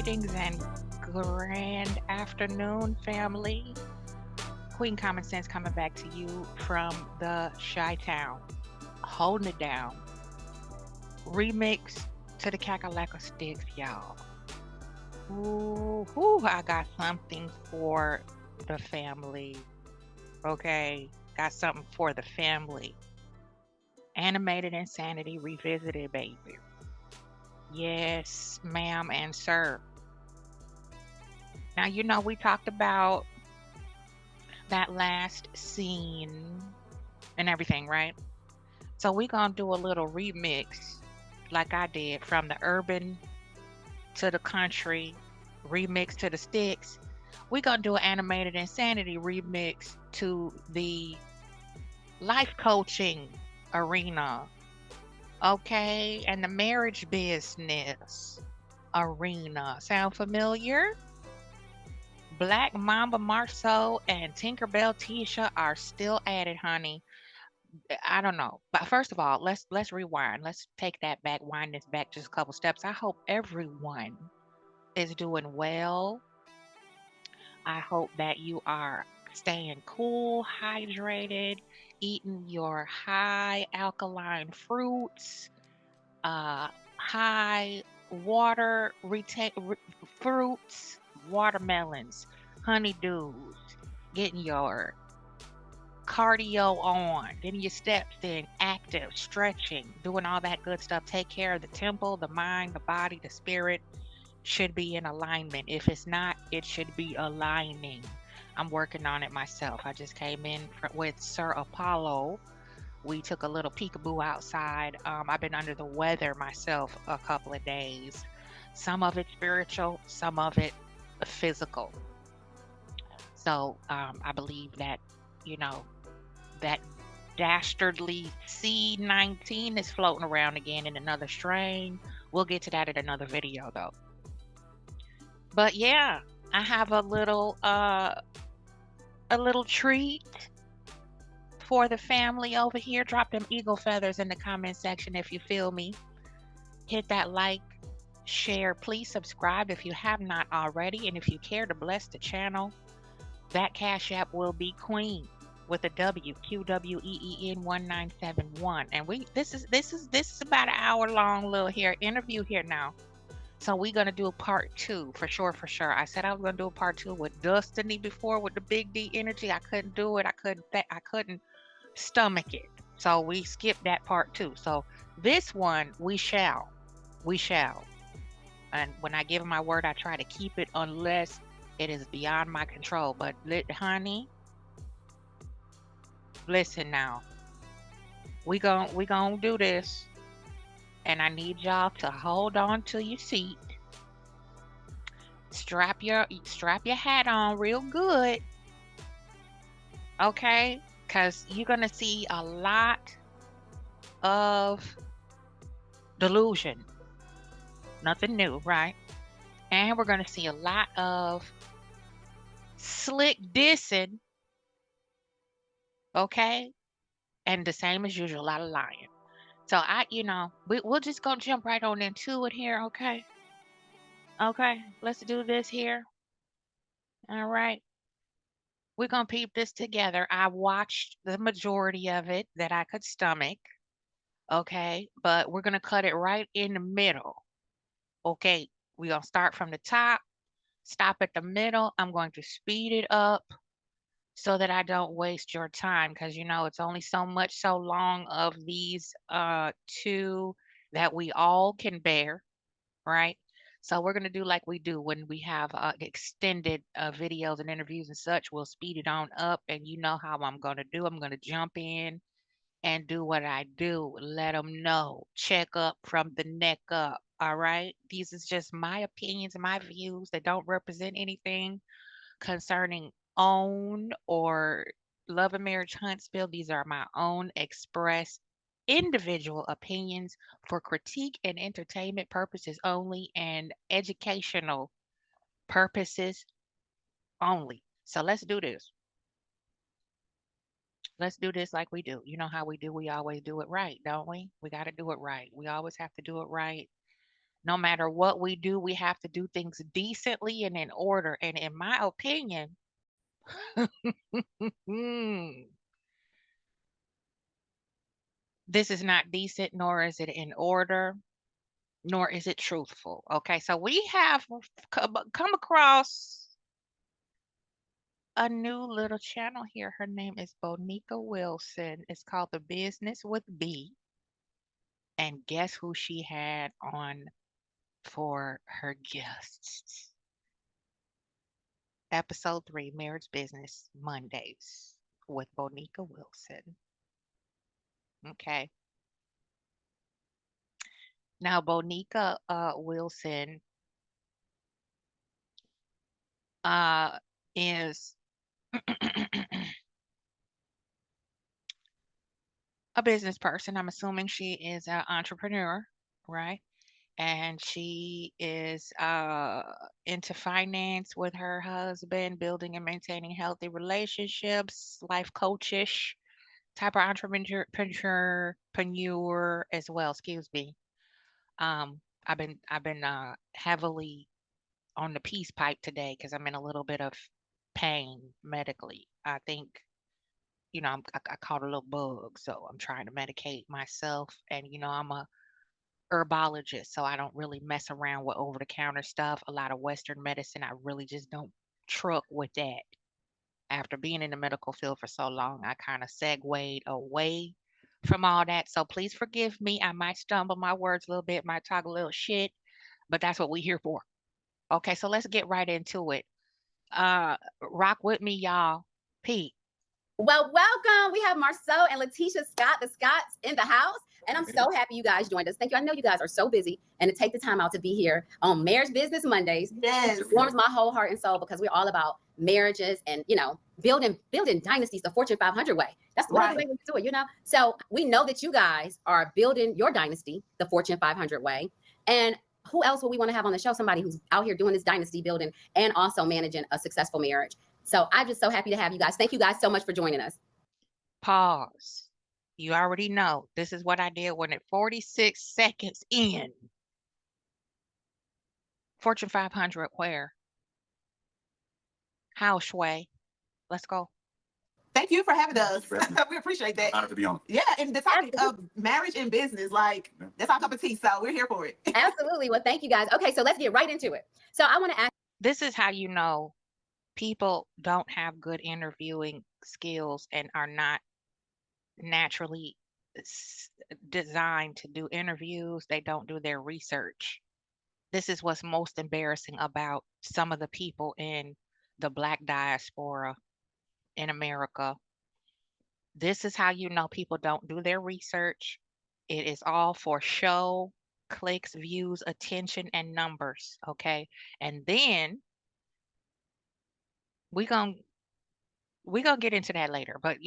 Greetings and grand afternoon, family. Queen Common Sense coming back to you from the Chi Town, holding it down. Remix to the Kakalaka Sticks, y'all. Ooh, I got something for the family. Okay, got something for the family. Animated Insanity Revisited, baby. Yes, ma'am and sir. Now, we talked about that last scene and everything, right? So we gonna do a little remix, like I did, from the urban to the country, remix to the sticks. We gonna do an animated insanity remix to the life coaching arena, okay, and the marriage business arena. Sound familiar? Black Mamba Marceau and Tinkerbell Tisha are still at it, honey. I don't know. But first of all, let's rewind. Let's take that back, wind this back just a couple steps. I hope everyone is doing well. I hope that you are staying cool, hydrated, eating your high alkaline fruits, high water fruits, watermelons, honeydews, getting your cardio on, getting your steps in, active, stretching, doing all that good stuff. Take care of the temple, the mind, the body, the spirit should be in alignment. If it's not, it should be aligning. I'm working on it myself. I just came in with Sir Apollo. We took a little peekaboo outside. I've been under the weather myself a couple of days. Some of it spiritual, some of it physical. So I believe that, you know, that dastardly C19 is floating around again in another strain. We'll get to that in another video though. But yeah, I have a little treat for the family over here. Drop them eagle feathers in the comment section if you feel me. Hit that like, share, please subscribe if you have not already, and if you care to bless the channel, that cash app will be Queen with a W, QWEEN 1971. And this is about an hour long little interview here now. So we're gonna do a part two for sure, for sure. I said I was gonna do a part two with Destiny before with the Big D energy. I couldn't do it. I couldn't stomach it. So we skipped that part two. So this one we shall. And when I give my word, I try to keep it unless it is beyond my control. But honey, listen now. We gonna do this, and I need y'all to hold on to your seat. Strap your hat on real good, okay? Cause you're gonna see a lot of delusion. Nothing new, right? And we're gonna see a lot of slick dissing, okay? And the same as usual, a lot of lying. So we'll just gonna jump right on into it here, okay? Okay, let's do this here. All right. We're gonna peep this together. I watched the majority of it that I could stomach, okay? But we're gonna cut it right in the middle. Okay, we're gonna start from the top, stop at the middle. I'm going to speed it up so that I don't waste your time because it's only so much so long of these two that we all can bear, right? So we're gonna do like we do when we have extended videos and interviews and such. We'll speed it on up, and you know how I'm gonna do. I'm gonna jump in and do what I do. Let them know. Check up from the neck up. All right. These is just my opinions and my views that don't represent anything concerning own or Love and Marriage Huntsville. These are my own express individual opinions for critique and entertainment purposes only and educational purposes only. So let's do this. Let's do this like we do. You know how we do. We always do it right, don't we? We got to do it right. We always have to do it right. No matter what we do, we have to do things decently and in order. And in my opinion, this is not decent, nor is it in order, nor is it truthful. Okay, so we have come across a new little channel here. Her name is Bonica Wilson. It's called The Business with B. And guess who she had on for her guests? Episode 3, Marriage Business Mondays with Bonica Wilson. Okay. Now, Bonica Wilson is a business person. I'm assuming she is an entrepreneur, right? And she is into finance with her husband, building and maintaining healthy relationships, life coachish type of entrepreneur as well. Excuse me. I've been heavily on the peace pipe today because I'm in a little bit of pain medically. I think I caught a little bug, so I'm trying to medicate myself. And I'm a herbologist, so I don't really mess around with over the counter stuff. A lot of Western medicine, I really just don't truck with that. After being in the medical field for so long, I kind of segued away from all that. So please forgive me. I might stumble my words a little bit, might talk a little shit, but that's what we're here for. Okay, so let's get right into it. Rock with me, y'all. Pete. Well, welcome. We have Marceau and Letitia Scott, the Scotts, in the house. And I'm so happy you guys joined us. Thank you. I know you guys are so busy, and to take the time out to be here on Marriage Business Mondays. Yes. Warms my whole heart and soul, because we're all about marriages and, building dynasties the Fortune 500 way. That's one of the ways we do it, So we know that you guys are building your dynasty the Fortune 500 way. And who else would we want to have on the show? Somebody who's out here doing this dynasty building and also managing a successful marriage. So I'm just so happy to have you guys. Thank you guys so much for joining us. Pause. You already know this is what I did when at 46 seconds in. Fortune 500 where? How, Shway? Let's go. Thank you for having us. We appreciate that. Honored to be on. Yeah, and the topic of marriage and business, that's our cup of tea, so we're here for it. Absolutely. Well, thank you guys. Okay, so let's get right into it. So I want to ask. This is how you know people don't have good interviewing skills and are not naturally designed to do interviews. They don't do their research. This is what's most embarrassing about some of the people in the Black diaspora in America. This is how you know people don't do their research. It is all for show, clicks, views, attention, and numbers. Okay. And then we're gonna get into that later. But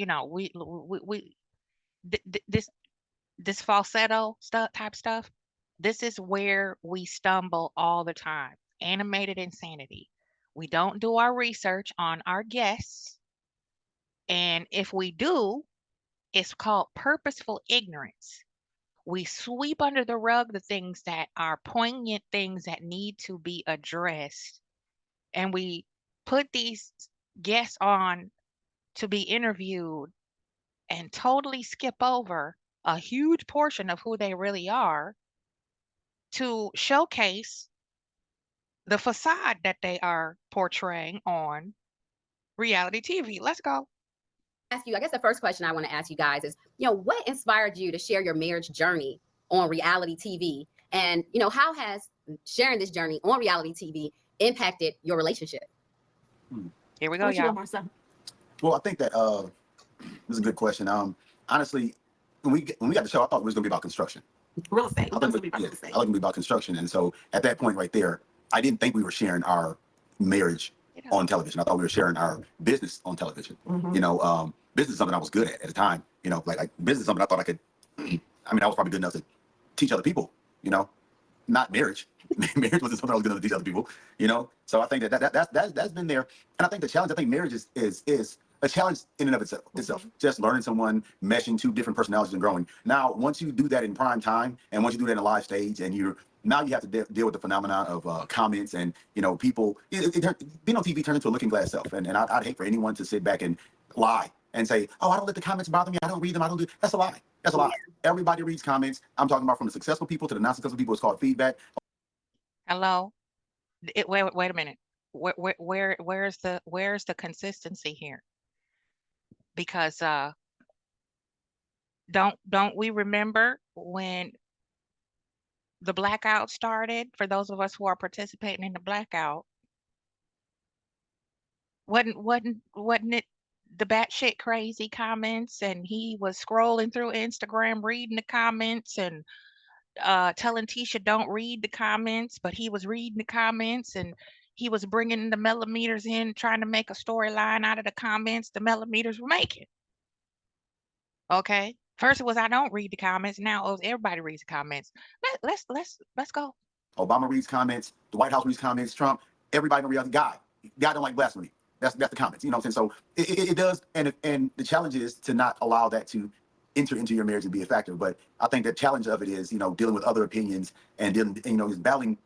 this falsetto type stuff, this is where we stumble all the time. Animated insanity. We don't do our research on our guests. And if we do, it's called purposeful ignorance. We sweep under the rug the things that are poignant, things that need to be addressed. And we put these guests on to be interviewed and totally skip over a huge portion of who they really are to showcase the facade that they are portraying on reality TV. Let's go. Ask you, I guess the first question I want to ask you guys is, what inspired you to share your marriage journey on reality TV? And, how has sharing this journey on reality TV impacted your relationship? Here we go, y'all. Well, I think that this is a good question. Honestly, when we got the show, I thought it was going to be about construction. Real estate. I thought it was going to be about construction. And so at that point right there, I didn't think we were sharing our marriage on television. I thought we were sharing our business on television. Mm-hmm. Business is something I was good at the time. Like business is something I thought I could. I was probably good enough to teach other people. Not marriage. Marriage wasn't something I was good enough to teach other people. So I think that's been there. And I think the challenge. I think marriage is a challenge in and of itself. Mm-hmm. Just learning someone, meshing two different personalities and growing. Now, once you do that in prime time, and once you do that in a live stage, and you're now you have to deal with the phenomenon of comments and, people, being on TV turned into a looking glass self. And I'd hate for anyone to sit back and lie and say, oh, I don't let the comments bother me. I don't read them. I don't do, that's a lie. That's a lie. Everybody reads comments. I'm talking about from the successful people to the non-successful people. It's called feedback. Hello? Wait a minute. Where's the consistency here? Because don't we remember when the blackout started? For those of us who are participating in the blackout, wasn't it the batshit crazy comments? And he was scrolling through Instagram, reading the comments, and telling Tisha don't read the comments, but he was reading the comments, and he was bringing the millimeters in, trying to make a storyline out of the comments the millimeters were making. Okay. First it was I don't read the comments. Now everybody reads the comments. Let's go. Obama reads comments. The White House reads comments. Trump. Everybody don't read. God don't like blasphemy. That's the comments. You know what I'm saying? So it does. And the challenge is to not allow that to enter into your marriage and be a factor. But I think the challenge of it is, dealing with other opinions and dealing, is battling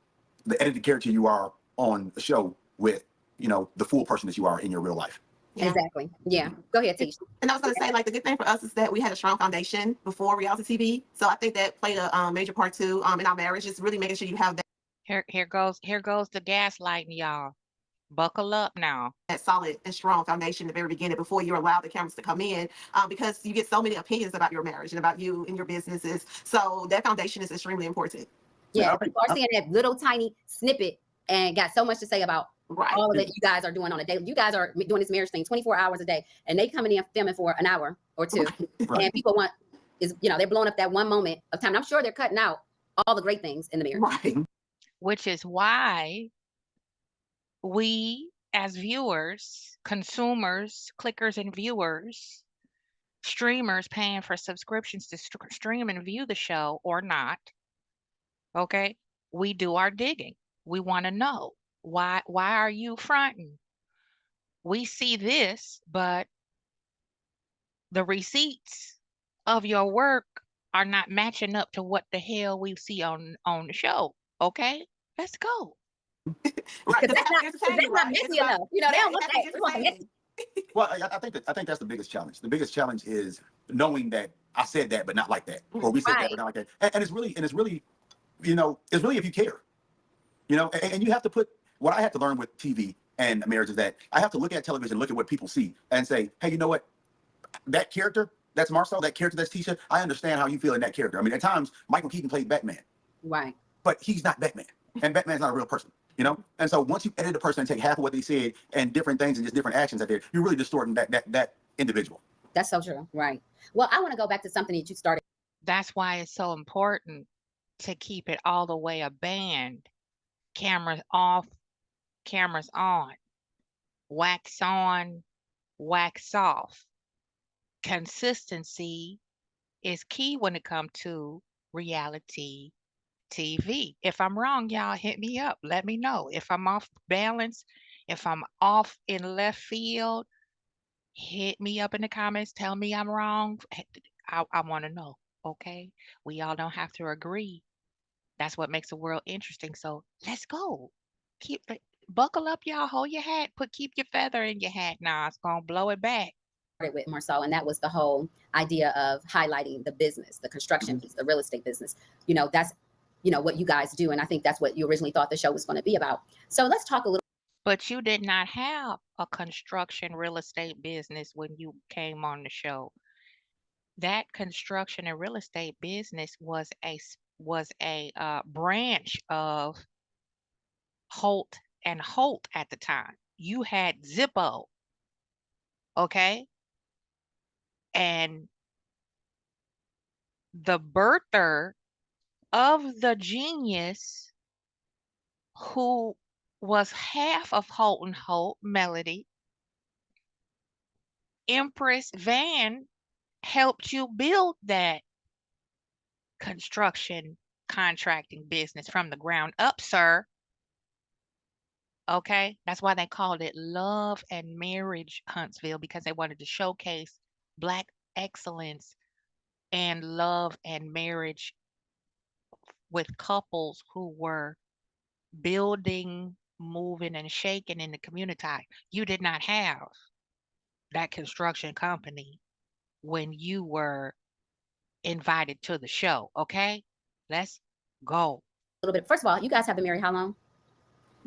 the edited character you are on a show with, the full person that you are in your real life. Yeah. Exactly. Yeah. Go ahead, Tish. And I was going to say, like, the good thing for us is that we had a strong foundation before reality TV. So I think that played a major part too in our marriage, just really making sure you have Here goes the gaslighting, y'all. Buckle up now. that solid and strong foundation in the very beginning before you allow the cameras to come in, because you get so many opinions about your marriage and about you and your businesses. So that foundation is extremely important. Yeah. People are seeing that little tiny snippet and got so much to say about all that you guys are doing on a daily. You guys are doing this marriage thing 24 hours a day, and they coming in filming for an hour or two. Right. And people they're blowing up that one moment of time. And I'm sure they're cutting out all the great things in the marriage. Right. Which is why we as viewers, consumers, clickers and viewers, streamers paying for subscriptions to stream and view the show or not, okay, we do our digging. We want to know why are you fronting? We see this, but the receipts of your work are not matching up to what the hell we see on the show. Okay, let's go. Right. That's not messy enough. They don't want that. They want the messy. Well, I think that's the biggest challenge. The biggest challenge is knowing that I said that, but not like that, or we said that, but not like that. And it's really, it's really if you care, and you have to put, what I have to learn with TV and marriage is that I have to look at television, look at what people see and say, hey, you know what? That character, that's Marcel, that character, that's Tisha. I understand how you feel in that character. I mean, at times, Michael Keaton played Batman. Right. But he's not Batman. And Batman's not a real person, And so once you edit a person and take half of what they said and different things and just different actions out there, you're really distorting that individual. That's so true. Right. Well, I want to go back to something that you started. That's why it's so important to keep it all the way a band. Cameras off, cameras on. Wax on, wax off. Consistency is key when it comes to reality TV. If I'm wrong, y'all hit me up. Let me know. If I'm off balance, if I'm off in left field, hit me up in the comments. Tell me I'm wrong. I want to know. Okay. We all don't have to agree. That's what makes the world interesting. So let's go. Buckle up, y'all. Hold your hat. Keep your feather in your hat. Now it's gonna blow it back. With Marcel, and that was the whole idea of highlighting the business, the construction piece, the real estate business. That's what you guys do, and I think that's what you originally thought the show was going to be about. So let's talk a little. But you did not have a construction real estate business when you came on the show. That construction and real estate business was a branch of Holt and Holt at the time. You had Zippo, okay? And the birther of the genius who was half of Holt and Holt, Melody, Empress Van, helped you build that construction contracting business from the ground up, sir. Okay, that's why they called it Love and Marriage Huntsville, because they wanted to showcase Black excellence and love and marriage with couples who were building, moving, and shaking in the community. You did not have that construction company when you were invited to the show. Okay, let's go. A little bit. First of all, you guys have been married how long?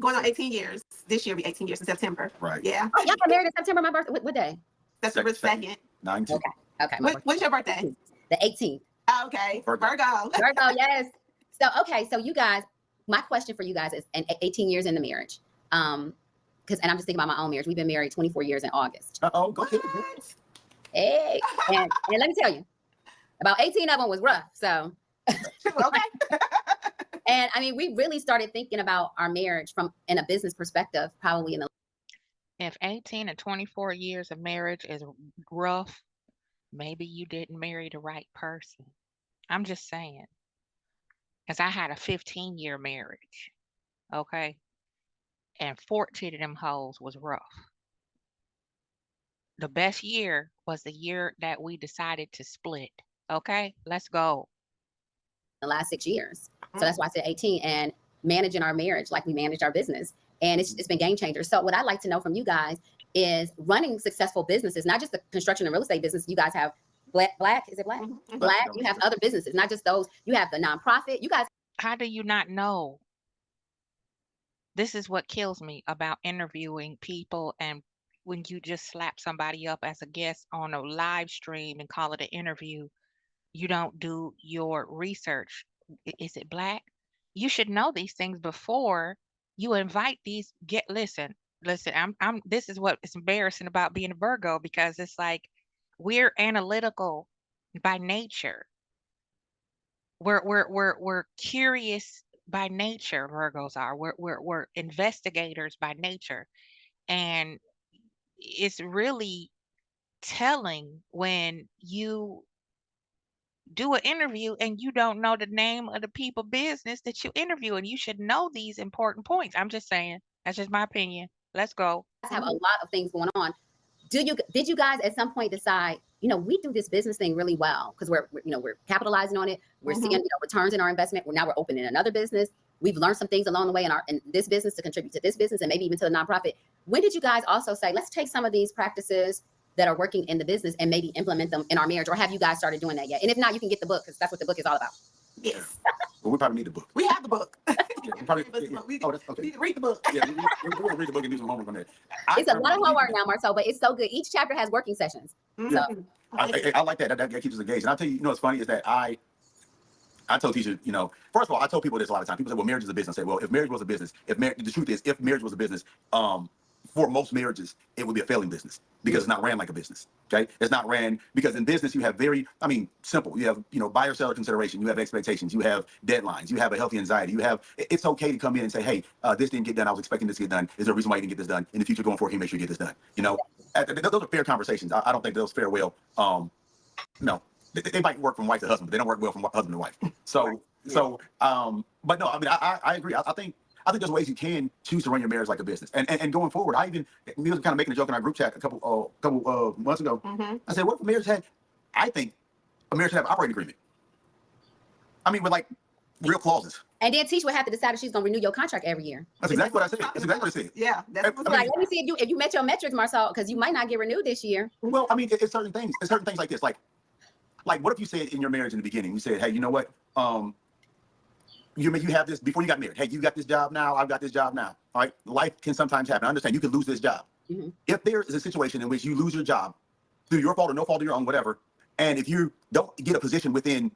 Going on 18 years. This year will be 18 years in September. Right. Yeah. Oh, y'all got married in September. My birthday. What day? September Second. 2nd. 9-2. Okay. Okay. My What's your birthday? birthday. The 18th. Oh, okay. Virgo. Virgo. Virgo, yes. So, okay. So you guys, my question for you guys is, and 18 years in the marriage. And I'm just thinking about my own marriage. We've been married 24 years in August. Uh-oh, go ahead. What? Hey, and let me tell you, about 18 of them was rough. So, Okay. and I mean, we really started thinking about our marriage from in a business perspective, probably in the If 18 and 24 years of marriage is rough, maybe you didn't marry the right person. I'm just saying. Because I had a 15-year marriage, okay? And 14 of them hoes was rough. The best year was the year that we decided to split. Okay, let's go. last 6 years. So that's why I said 18, and managing our marriage like we manage our business. And it's been game changer. So what I'd like to know from you guys is running successful businesses, not just the construction and real estate business. You guys have black, is it black? Mhm. Black, you have other businesses, not just those. You have the nonprofit. You guys How do you not know? This is what kills me about interviewing people, and when you just slap somebody up as a guest on a live stream and call it an interview, you don't do your research. Is it black? You should know these things before you invite these. Listen, I'm this is what is embarrassing about being a Virgo, because it's like we're analytical by nature. We're curious by nature. Virgos are. We're investigators by nature, and it's really telling when you do an interview and you don't know the name of the people business that you interview, and you should know these important points. I'm just saying. That's just my opinion. Let's go. have a lot of things going on. Did you guys at some point decide, we do this business thing really well because we're capitalizing on it. We're seeing returns in our investment. We're opening another business. We've learned some things along the way in this business to contribute to this business and maybe even to the nonprofit. When did you guys also say, let's take some of these practices that are working in the business and maybe implement them in our marriage? Or have you guys started doing that yet? And if not, you can get the book, because that's what the book is all about. Yes. Well, we probably need the book. We have the book. Yeah, we probably, oh, that's We okay. need to read the book. Yeah, we're going to read the book and do some homework on that. It's a lot of homework now, Marcel, but it's so good. Each chapter has working sessions. Mhm. I like that. That keeps us engaged. And I'll tell you, what's funny is that I told teachers, first of all, I told people this a lot of times. People say, well, marriage is a business. I say, well, if marriage was a business, the truth is, if marriage was a business, for most marriages, it would be a failing business because it's not ran like a business. Okay. It's not ran because in business, you have simple. You have, buyer seller consideration. You have expectations. You have deadlines. You have a healthy anxiety. It's okay to come in and say, hey, this didn't get done. I was expecting this to get done. Is there a reason why you didn't get this done? In the future going forward, can you make sure you get this done? Those are fair conversations. I don't think those fare well. No, they might work from wife to husband, but they don't work well from husband to wife. But no, I agree. I think there's ways you can choose to run your marriage like a business. And going forward, we was kind of making a joke in our group chat a couple months ago. I said, what if a marriage I think a marriage should have an operating agreement. With like real clauses. And then Tish would have to decide if she's going to renew your contract every year. That's exactly what I said. That's exactly what I said. Yeah. That's Let me see if you met your metrics, Marcel, because you might not get renewed this year. Well, it's certain things. It's certain things like this. Like what if you said in your marriage in the beginning, you said, hey, you know what? You have this before you got married. Hey, you got this job now. I've got this job now. All right. Life can sometimes happen. I understand you could lose this job. If there is a situation in which you lose your job through your fault or no fault of your own, whatever, and if you don't get a position within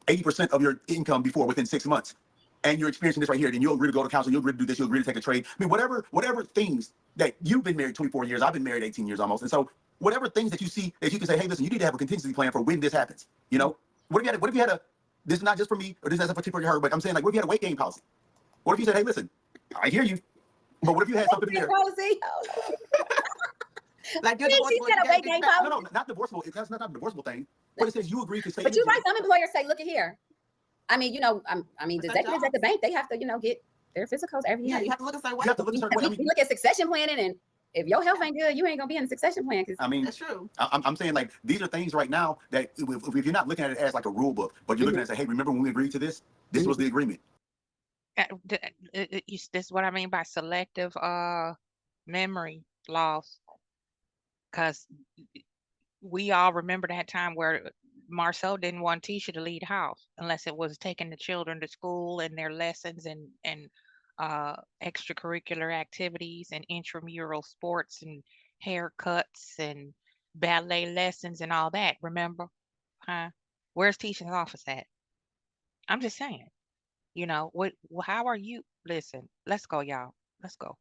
80% of your income within 6 months, and you're experiencing this right here, then you'll agree to go to counseling, you'll agree to do this, you'll agree to take a trade. Whatever things that you've been married 24 years, I've been married 18 years almost. And so whatever things that you see that you can say, hey, listen, you need to have a contingency plan for when this happens. What if you had this is not just for me, or this is not particularly her, but I'm saying, like, what if you had a weight gain policy? What if you said, hey, listen, I hear you, but what if you had something here? Policy? like She said a weight gain policy. No, not divorceable. That's not a divorceable thing. But it says you agree to stay. But you're right. Some employers say, look at here. The executives at the bank, they have to, get their physicals every year. Yeah, you have to look a certain way. You have to look a certain way. We look at succession planning and if your health ain't good, you ain't gonna be in the succession plan. Because I mean, That's true. I'm saying like these are things right now that if you're not looking at it as like a rule book, but you're looking at it, say, hey, remember when we agreed to this? This was the agreement. This is what I mean by selective memory loss, because we all remember that time where Marcel didn't want Tisha to leave the house unless it was taking the children to school and their lessons and extracurricular activities and intramural sports and haircuts and ballet lessons and all that. Remember? Huh? Where's Tisha's office at? I'm just saying. How are you? Listen, let's go, y'all. Let's go.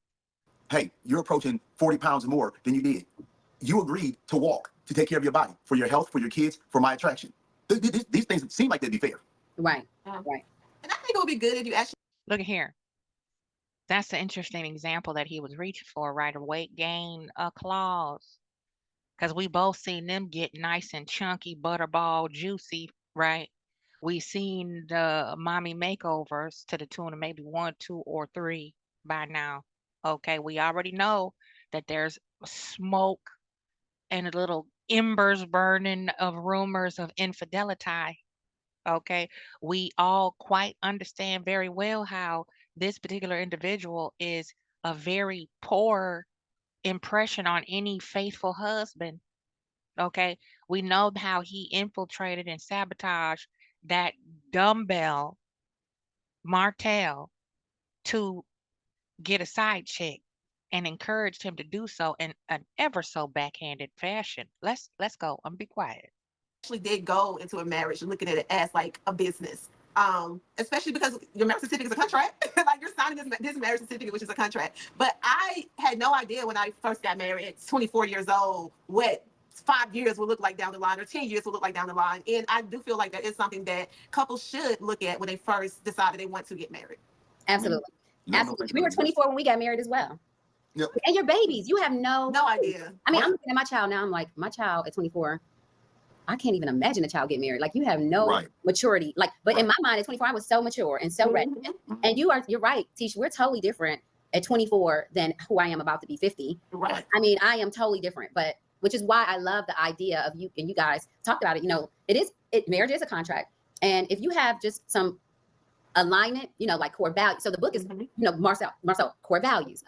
Hey, you're approaching 40 pounds more than you did. You agreed to walk to take care of your body, for your health, for your kids, for my attraction. These things seem like they'd be fair. right, Um, right. and I think it would be good if you actually. Look at here. That's the interesting example that he was reaching for, right? A weight gain clause. Because we both seen them get nice and chunky, butterball, juicy, right? We seen the mommy makeovers to the tune of maybe one, two, or three by now. Okay, we already know that there's smoke and a little embers burning of rumors of infidelity. Okay, we all quite understand very well how this particular individual is a very poor impression on any faithful husband. Okay, we know how he infiltrated and sabotaged that dumbbell Martell to get a side chick and encouraged him to do so in an ever so backhanded fashion. Let's go. I'm be quiet. Actually did go into a marriage looking at it as like a business. Especially because your marriage certificate is a contract. Like you're signing this marriage certificate, which is a contract. But I had no idea when I first got married at 24 years old what 5 years will look like down the line or 10 years will look like down the line. And I do feel like that is something that couples should look at when they first decided they want to get married. Absolutely. No, Absolutely. thank We you. were 24 when we got married as well. Yep. And your babies, you have no idea. I mean, What? I'm looking at my child now. I'm like, my child at 24, I can't even imagine a child get married. Like you have no Right. maturity. Like, but in my mind at 24, I was so mature and so ready. And you're right, Tisha. We're totally different at 24 than who I am about to be 50. Right. I mean, I am totally different, but which is why I love the idea of you and you guys talked about it. Marriage is a contract. And if you have just some alignment, like core values. So the book is, Marcel, core values,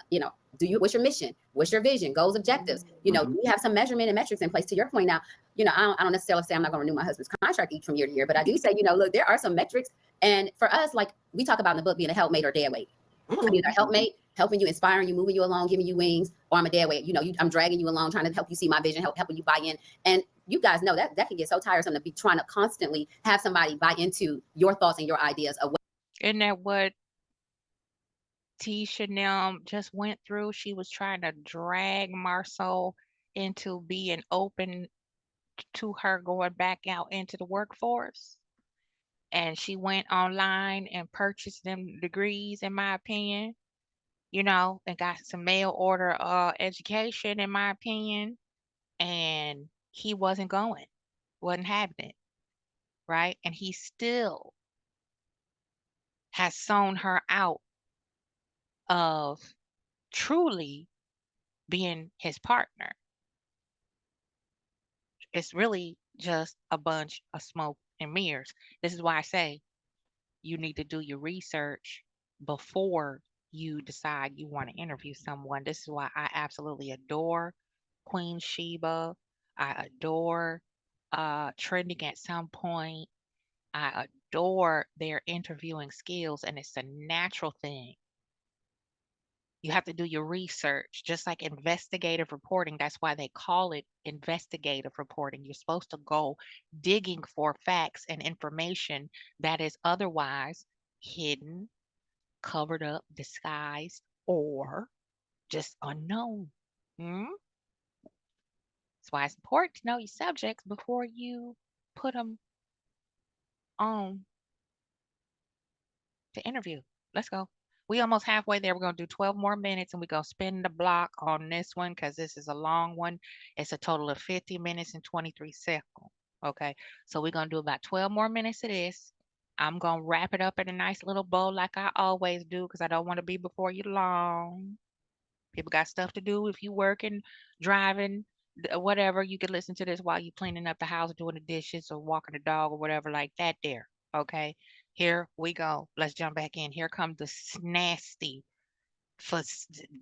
what's your mission? What's your vision, goals, objectives? Do you have some measurement and metrics in place? To your point now, I don't necessarily say I'm not going to renew my husband's contract each from year to year, but I do say, look, there are some metrics. And for us, like we talk about in the book, being a helpmate or dead weight. I'm either a helpmate, helping you, inspiring you, moving you along, giving you wings, or I'm a dead weight. I'm dragging you along, trying to help you see my vision, helping you buy in. And you guys know that can get so tiresome to be trying to constantly have somebody buy into your thoughts and your ideas of what. Isn't that what Tisha now just went through? She was trying to drag Marceau into being open to her going back out into the workforce. And she went online and purchased them degrees, in my opinion, and got some mail order education, in my opinion. And he wasn't having it, right? And he still has sewn her out of truly being his partner. It's really just a bunch of smoke and mirrors. This is why I say you need to do your research before you decide you want to interview someone. This is why I absolutely adore Queen Sheba. I adore Trending at Some Point. I adore their interviewing skills, and it's a natural thing. You have to do your research, just like investigative reporting. That's why they call it investigative reporting. You're supposed to go digging for facts and information that is otherwise hidden, covered up, disguised, or just unknown. Hmm? That's why it's important to know your subjects before you put them on to interview. Let's go. We almost halfway there. We're going to do 12 more minutes and we're going to spin the block on this one because this is a long one. It's a total of 50 minutes and 23 seconds. Okay. So we're going to do about 12 more minutes of this. I'm going to wrap it up in a nice little bow like I always do because I don't want to be before you long. People got stuff to do. If you working, driving, whatever, you can listen to this while you cleaning up the house, doing the dishes, or walking the dog, or whatever like that. There, okay. Here we go. Let's jump back in. Here comes the nasty for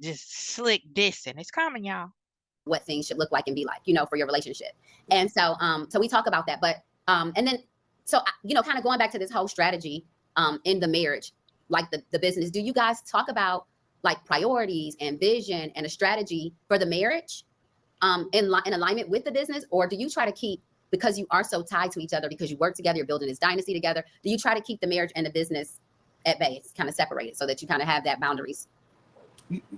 just slick dissing. It's coming, y'all. what things should look like and be like, for your relationship. And so we talk about that, but and then kind of going back to this whole strategy in the marriage, like the business. Do you guys talk about like priorities and vision and a strategy for the marriage in alignment with the business, or do you try to keep, because you are so tied to each other because you work together, you're building this dynasty together, do you try to keep the marriage and the business at bay? It's kind of separated so that you kind of have that boundaries.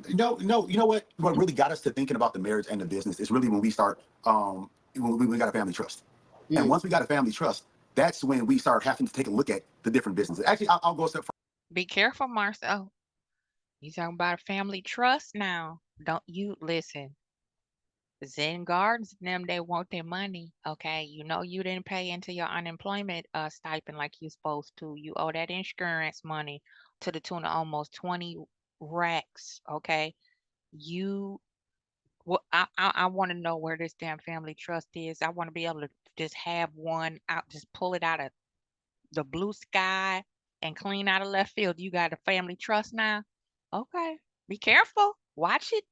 No, you know what really got us to thinking about the marriage and the business is really when we start when we got a family trust. And once we got a family trust, that's when we start having to take a look at the different businesses. Actually, I'll go a step further. Be careful, Marcel. You talking about a family trust now? Don't you listen? Zen Gardens, them, they want their money. Okay, you didn't pay into your unemployment stipend like you supposed to. You owe that insurance money to the tune of almost 20 racks. Okay, you. Well, I want to know where this damn family trust is. I want to be able to just have one out, just pull it out of the blue sky and clean out of left field. You got a family trust now. Okay, be careful. Watch it.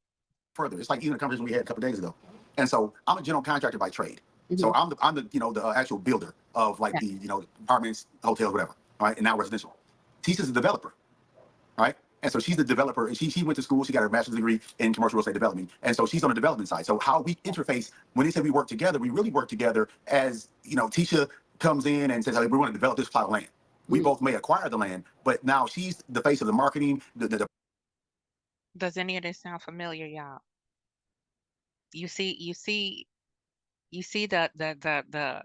Further. It's like even a conversation we had a couple of days ago. And so I'm a general contractor by trade. Mhm. So I'm the the actual builder of like the apartments, hotels, whatever. All right, and now residential. Tisha's a developer. All right. And so she's the developer, and she went to school. She got her master's degree in commercial real estate development, and so she's on the development side. So how we interface when they say we work together, we really work together as Tisha comes in and says, "Hey, we want to develop this plot of land." We both may acquire the land, but now she's the face of the marketing. Does any of this sound familiar, y'all? You see the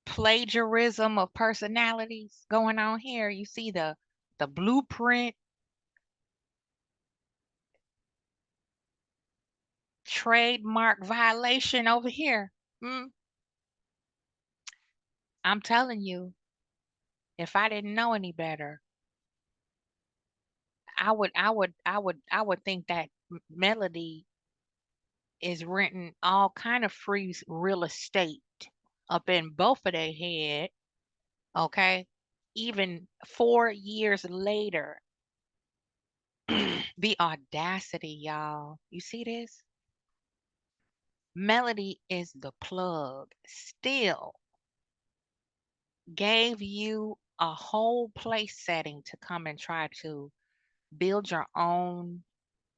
plagiarism of personalities going on here. You see the blueprint, trademark violation over here. I'm telling you, if I didn't know any better, I would think that Melody is renting all kind of free real estate up in both of their head. Okay, even 4 years later, the audacity, y'all. You see this? Melody is the plug. Still gave you a whole place setting to come and try to build your own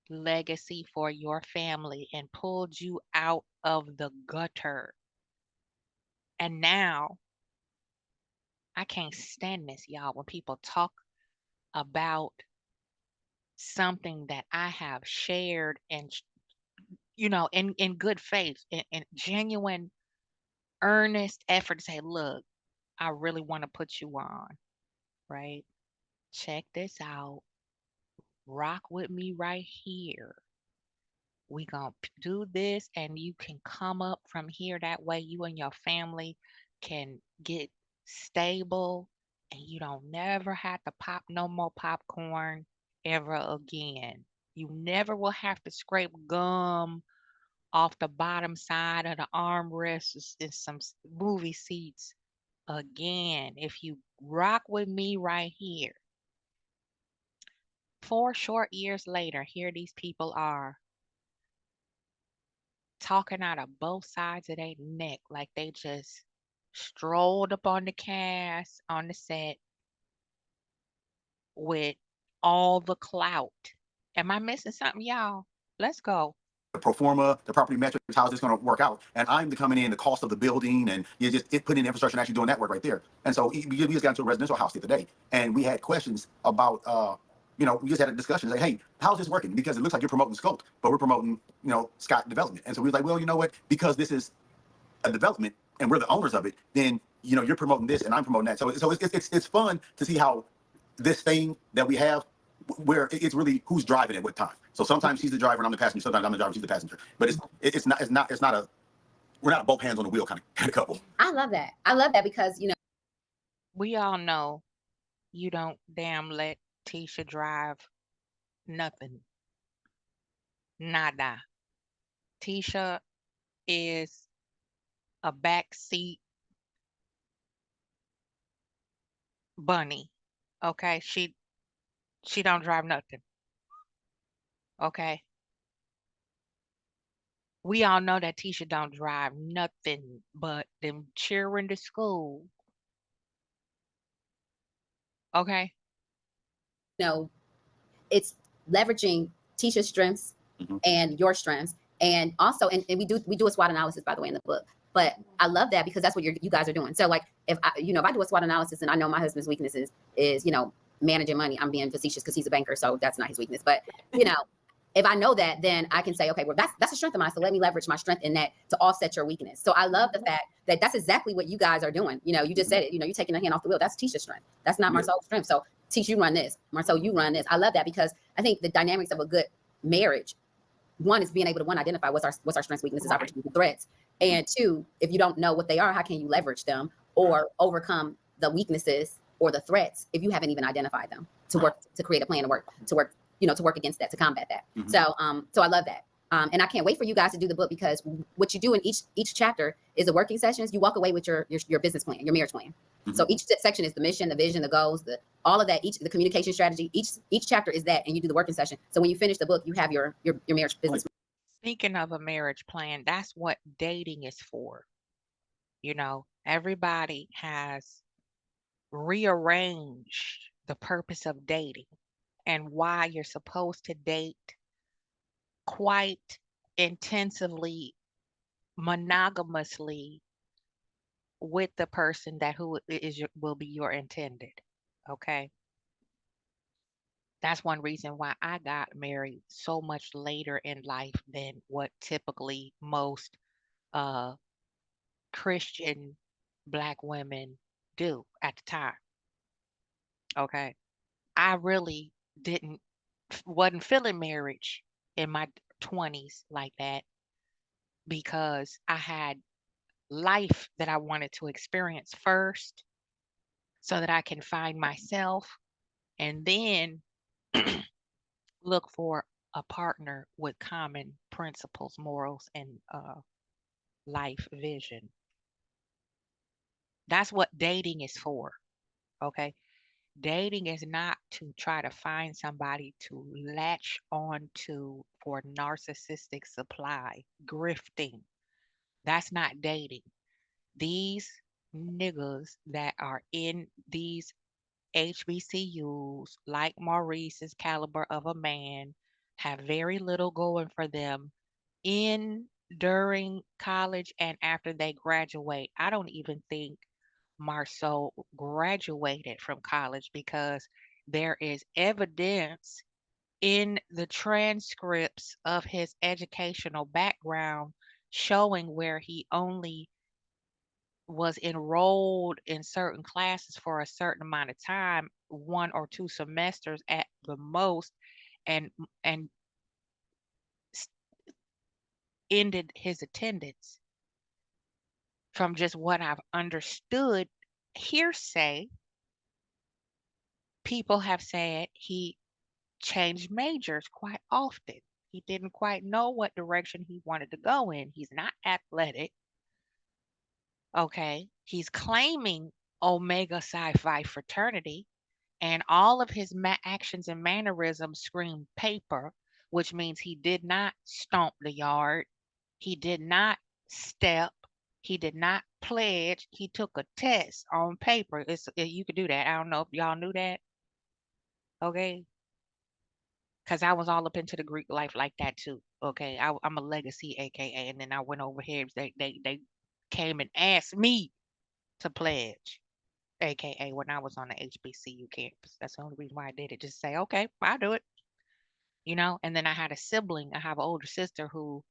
legacy for your family and pulled you out of the gutter. And now I can't stand this, y'all, when people talk about something that I have shared and in good faith, in genuine, earnest effort to say, look, I really want to put you on, right? Check this out. Rock with me right here. We gonna do this, and you can come up from here. That way, you and your family can get stable, and you don't never have to pop no more popcorn ever again. You never will have to scrape gum off the bottom side of the armrests in some movie seats again. If you rock with me right here. 4 short years later, here these people are talking out of both sides of their neck like they just strolled up on the cast on the set with all the clout. Am I missing something, y'all? Let's go. Pro forma, the property metrics, how is this going to work out? And I'm coming in the cost of the building, and you just putting in infrastructure and actually doing that work right there. And so we just got into a residential house the other day, and we had questions about, we just had a discussion like, hey, how's this working? Because it looks like you're promoting Scope, but we're promoting, Scott Development. And so we was like, well, you know what? Because this is a development and we're the owners of it, then you're promoting this and I'm promoting that. So it's fun to see how this thing that we have, where it's really who's driving at what time. So sometimes she's the driver and I'm the passenger. Sometimes I'm the driver, she's the passenger. But it's not a we're not both hands on the wheel kind of couple. I love that. I love that because We all know you don't damn let Tisha drive Nothing. Nada. Tisha is a backseat bunny. Okay. She don't drive nothing. Okay. We all know that Tisha don't drive nothing but them cheering to school. Okay. You know, it's leveraging Tisha's strengths and your strengths. And also, and we do a SWOT analysis, by the way, in the book. But I love that because that's what you guys are doing. So like if I do a SWOT analysis and I know my husband's weaknesses is managing money. I'm being facetious because he's a banker, so that's not his weakness. But if I know that, then I can say, okay, well, that's a strength of mine. So let me leverage my strength in that to offset your weakness. So I love the fact that that's exactly what you guys are doing. You just said it. You're taking the hand off the wheel. That's Tisha's strength. That's not Marcel's strength. So Tisha, you run this. Marcel, you run this. I love that because I think the dynamics of a good marriage, one is being able to identify what's our strengths, weaknesses, opportunities, threats, and two, if you don't know what they are, how can you leverage them or overcome the weaknesses or the threats if you haven't even identified them to work to create a plan to work against that, to combat that. So I love that. And I can't wait for you guys to do the book because what you do in each chapter is the working sessions. You walk away with your business plan, your marriage plan. So each section is the mission, the vision, the goals, all of that. The communication strategy. Each chapter is that, and you do the working session. So when you finish the book, you have your marriage business. Speaking of a marriage plan, that's what dating is for. Everybody has rearranged the purpose of dating and why you're supposed to date quite intensively, monogamously with the person that will be your intended. Okay. That's one reason why I got married so much later in life than what typically most uh Christian black women do at the time. Okay. I really didn't wasn't feeling marriage in my 20s like that because I had life that I wanted to experience first so that I can find myself and then look for a partner with common principles, morals, and life vision. That's what dating is for. Okay. Dating is not to try to find somebody to latch on to for narcissistic supply, grifting. That's not dating. These niggas that are in these HBCUs, like Maurice's caliber of a man, have very little going for them in during college and after they graduate. I don't even think Marceau graduated from college because there is evidence in the transcripts of his educational background showing where he only was enrolled in certain classes for a certain amount of time, 1 or 2 semesters at the most, and and s- ended his attendance. From just what I've understood, hearsay, people have said he changed majors quite often. He didn't quite know what direction he wanted to go in. He's not athletic. Okay. He's claiming Omega Psi Phi fraternity, and all of his actions and mannerisms scream paper, which means he did not stomp the yard. He did not step. He did not pledge. He took a test on paper. You could do that. I don't know if y'all knew that. Okay. Because I was all up into the Greek life like that too. Okay. I'm a legacy, AKA. And then I went over here. They came and asked me to pledge, AKA when I was on the HBCU campus. That's the only reason why I did it. Just say, okay, I'll do it. And then I had a sibling. I have an older sister who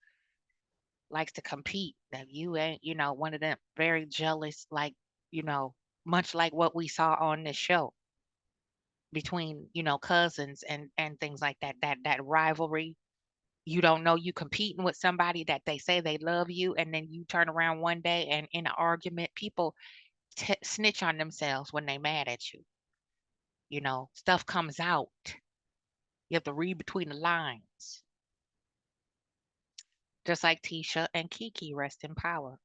likes to compete. That you ain't, one of them very jealous, like, you know, much like what we saw on this show between, cousins and things like that. That rivalry. You don't know you competing with somebody that they say they love you, and then you turn around one day and in an argument, people snitch on themselves when they mad at you. Stuff comes out. You have to read between the lines. Just like Tisha and Kiki, rest in power.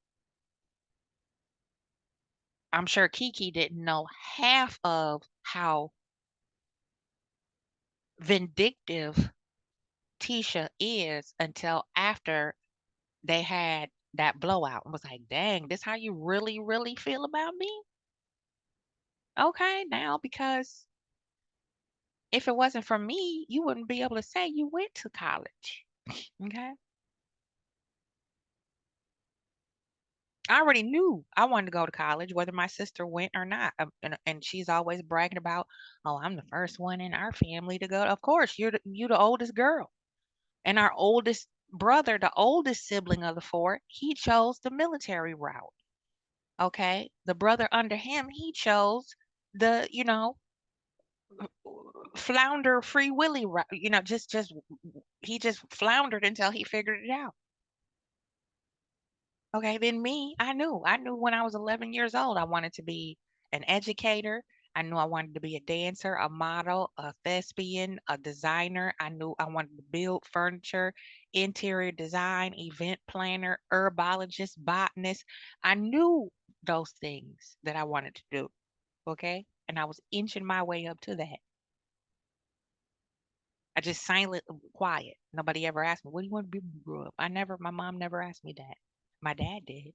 I'm sure Kiki didn't know half of how vindictive Tisha is until after they had that blowout and was like, dang, this how you really, really feel about me? Okay, now because if it wasn't for me, you wouldn't be able to say you went to college. Okay. I already knew I wanted to go to college, whether my sister went or not. And she's always bragging about, oh, I'm the first one in our family to go. Of course, you the oldest girl. And our oldest brother, the oldest sibling of the four, he chose the military route. Okay. The brother under him, he chose the, flounder free willy route. Just he just floundered until he figured it out. Okay, then me, I knew. I knew when I was 11 years old, I wanted to be an educator. I knew I wanted to be a dancer, a model, a thespian, a designer. I knew I wanted to build furniture, interior design, event planner, herbologist, botanist. I knew those things that I wanted to do. Okay. And I was inching my way up to that. I just silent, quiet. Nobody ever asked me, what do you want to be when you grow up? My mom never asked me that. My dad did.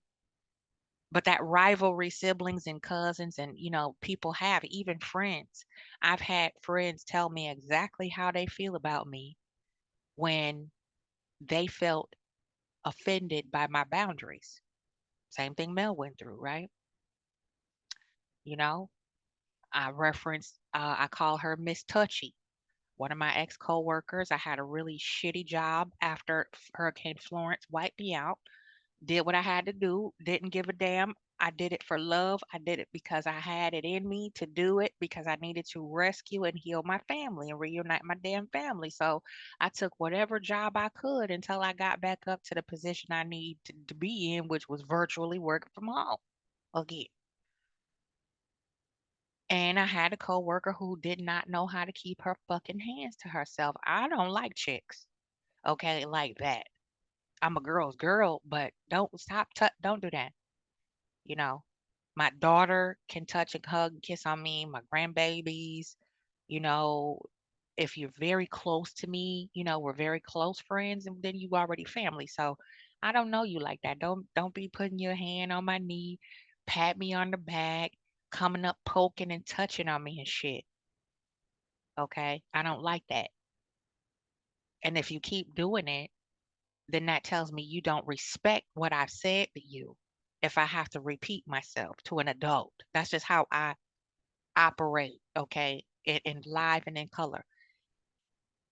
But that rivalry, siblings and cousins and, people have, even friends. I've had friends tell me exactly how they feel about me when they felt offended by my boundaries. Same thing Mel went through, right? You know, I call her Miss Touchy. One of my ex coworkers, I had a really shitty job after Hurricane Florence wiped me out. Did what I had to do, didn't give a damn. I did it for love. I did it because I had it in me to do it because I needed to rescue and heal my family and reunite my damn family. So I took whatever job I could until I got back up to the position I need to be in, which was virtually working from home again. And I had a coworker who did not know how to keep her fucking hands to herself. I don't like chicks, okay, like that. I'm a girl's girl, but don't do that. You know, my daughter can touch and hug and kiss on me, my grandbabies, you know, if you're very close to me, we're very close friends and then you already family. So I don't know you like that. Don't be putting your hand on my knee, pat me on the back, coming up poking and touching on me and shit. Okay? I don't like that. And if you keep doing it, then that tells me you don't respect what I've said to you. If I have to repeat myself to an adult, that's just how I operate, okay, in live and in color.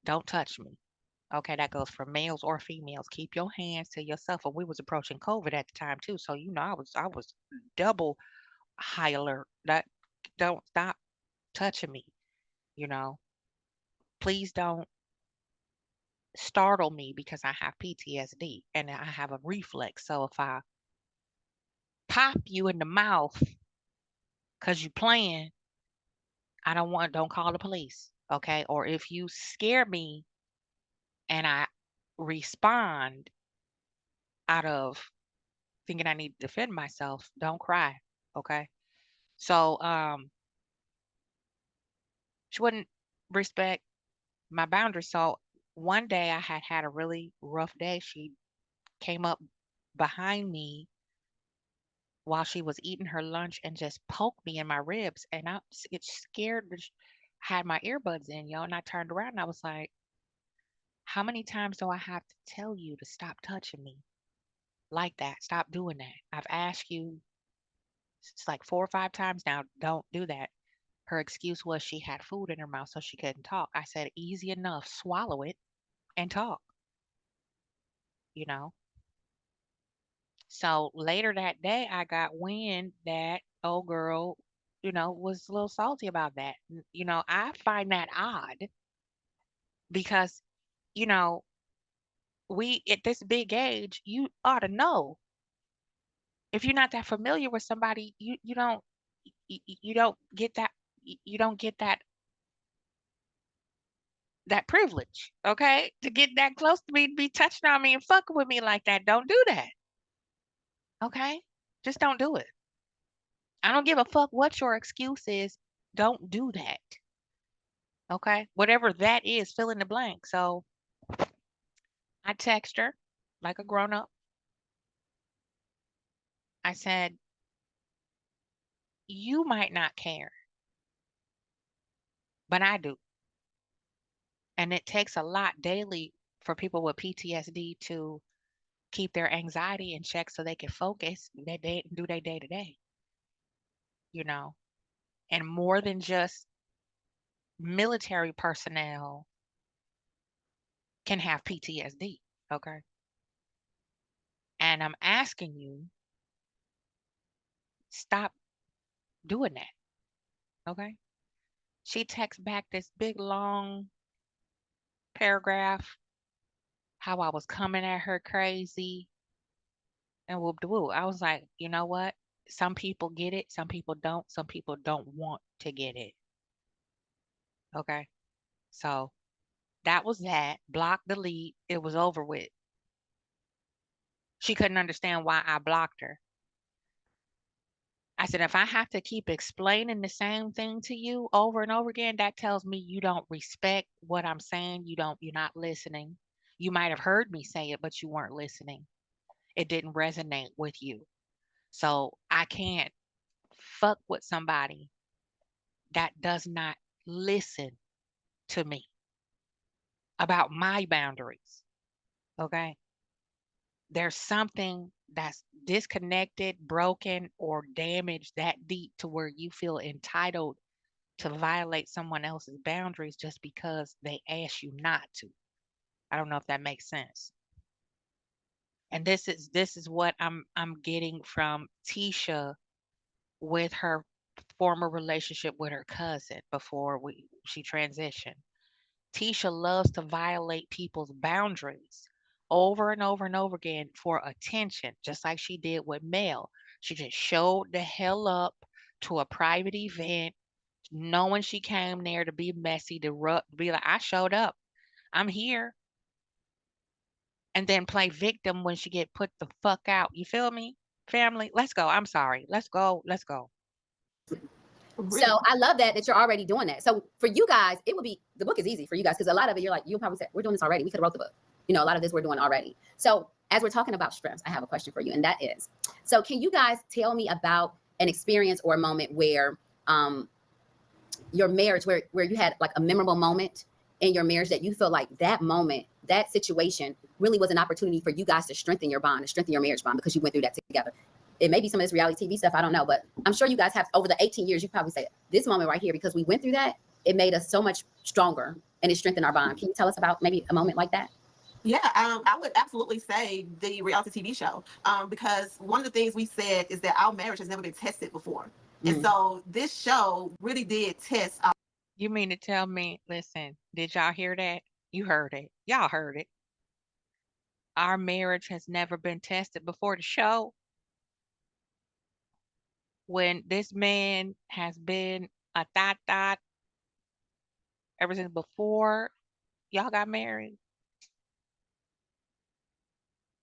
Don't touch me. Okay, that goes for males or females. Keep your hands to yourself. And we was approaching COVID at the time too, so I was double high alert. That don't stop touching me. You know, please don't startle me because I have PTSD and I have a reflex. So if I pop you in the mouth because you playing, don't call the police. Okay, or if you scare me and I respond out of thinking I need to defend myself, don't cry. Okay. So she wouldn't respect my boundaries. So one day I had a really rough day. She came up behind me while she was eating her lunch and just poked me in my ribs. And it scared had my earbuds in, yo. And I turned around and I was like, how many times do I have to tell you to stop touching me like that? Stop doing that. I've asked you, it's like 4 or 5 times now, don't do that. Her excuse was she had food in her mouth, so she couldn't talk. I said, easy enough, swallow it and talk, you know? So later that day, I got wind that old girl, was a little salty about that. I find that odd because, you know, we at this big age, you ought to know. If you're not that familiar with somebody, you don't get that you don't get that that privilege, okay? To get that close to me, to be touching on me and fucking with me like that. Don't do that. Okay? Just don't do it. I don't give a fuck what your excuse is. Don't do that. Okay? Whatever that is, fill in the blank. So I text her like a grown up. I said, you might not care, but I do. And it takes a lot daily for people with PTSD to keep their anxiety in check so they can focus their day, do their day to day, you know. And more than just military personnel can have PTSD, okay? And I'm asking you, stop doing that, okay? She texts back this big long paragraph, how I was coming at her crazy and whoop de whoop. I was like, you know what? Some people get it, some people don't, some people don't want to get it, okay? So that was that. Block, delete. It was over with. She couldn't understand why I blocked her. I said, if I have to keep explaining the same thing to you over and over again, that tells me you don't respect what I'm saying. You're not listening. You might have heard me say it, but you weren't listening. It didn't resonate with you. So I can't fuck with somebody that does not listen to me about my boundaries. Okay. There's something that's disconnected, broken, or damaged that deep to where you feel entitled to violate someone else's boundaries just because they ask you not to. I don't know if that makes sense. And this is what I'm getting from Tisha with her former relationship with her cousin before she transitioned. Tisha loves to violate people's boundaries over and over and over again for attention, just like she did with Mel. She just showed the hell up to a private event, knowing she came there to be messy, be like, I showed up, I'm here, and then play victim when she get put the fuck out. You feel me, family? Let's go. I'm sorry. Let's go. Let's go. So Really? I love that you're already doing that. So for you guys, it would be, the book is easy for you guys because a lot of it you're like, you'll probably say, we're doing this already. We could have wrote the book. You know, a lot of this we're doing already. So as we're talking about strengths, I have a question for you, and that is, so can you guys tell me about an experience or a moment where your marriage, where you had like a memorable moment in your marriage that you feel like that moment, that situation really was an opportunity for you guys to strengthen your bond, to strengthen your marriage bond because you went through that together. It may be some of this reality TV stuff, I don't know, but I'm sure you guys have over the 18 years, you probably say this moment right here, because we went through that, it made us so much stronger and it strengthened our bond. Can you tell us about maybe a moment like that? Yeah, I would absolutely say the reality TV show, because one of the things we said is that our marriage has never been tested before. And so this show really did test our. You mean to tell me, listen, did y'all hear that? You heard it. Y'all heard it. Our marriage has never been tested before the show. When this man has been a thot ever since before y'all got married.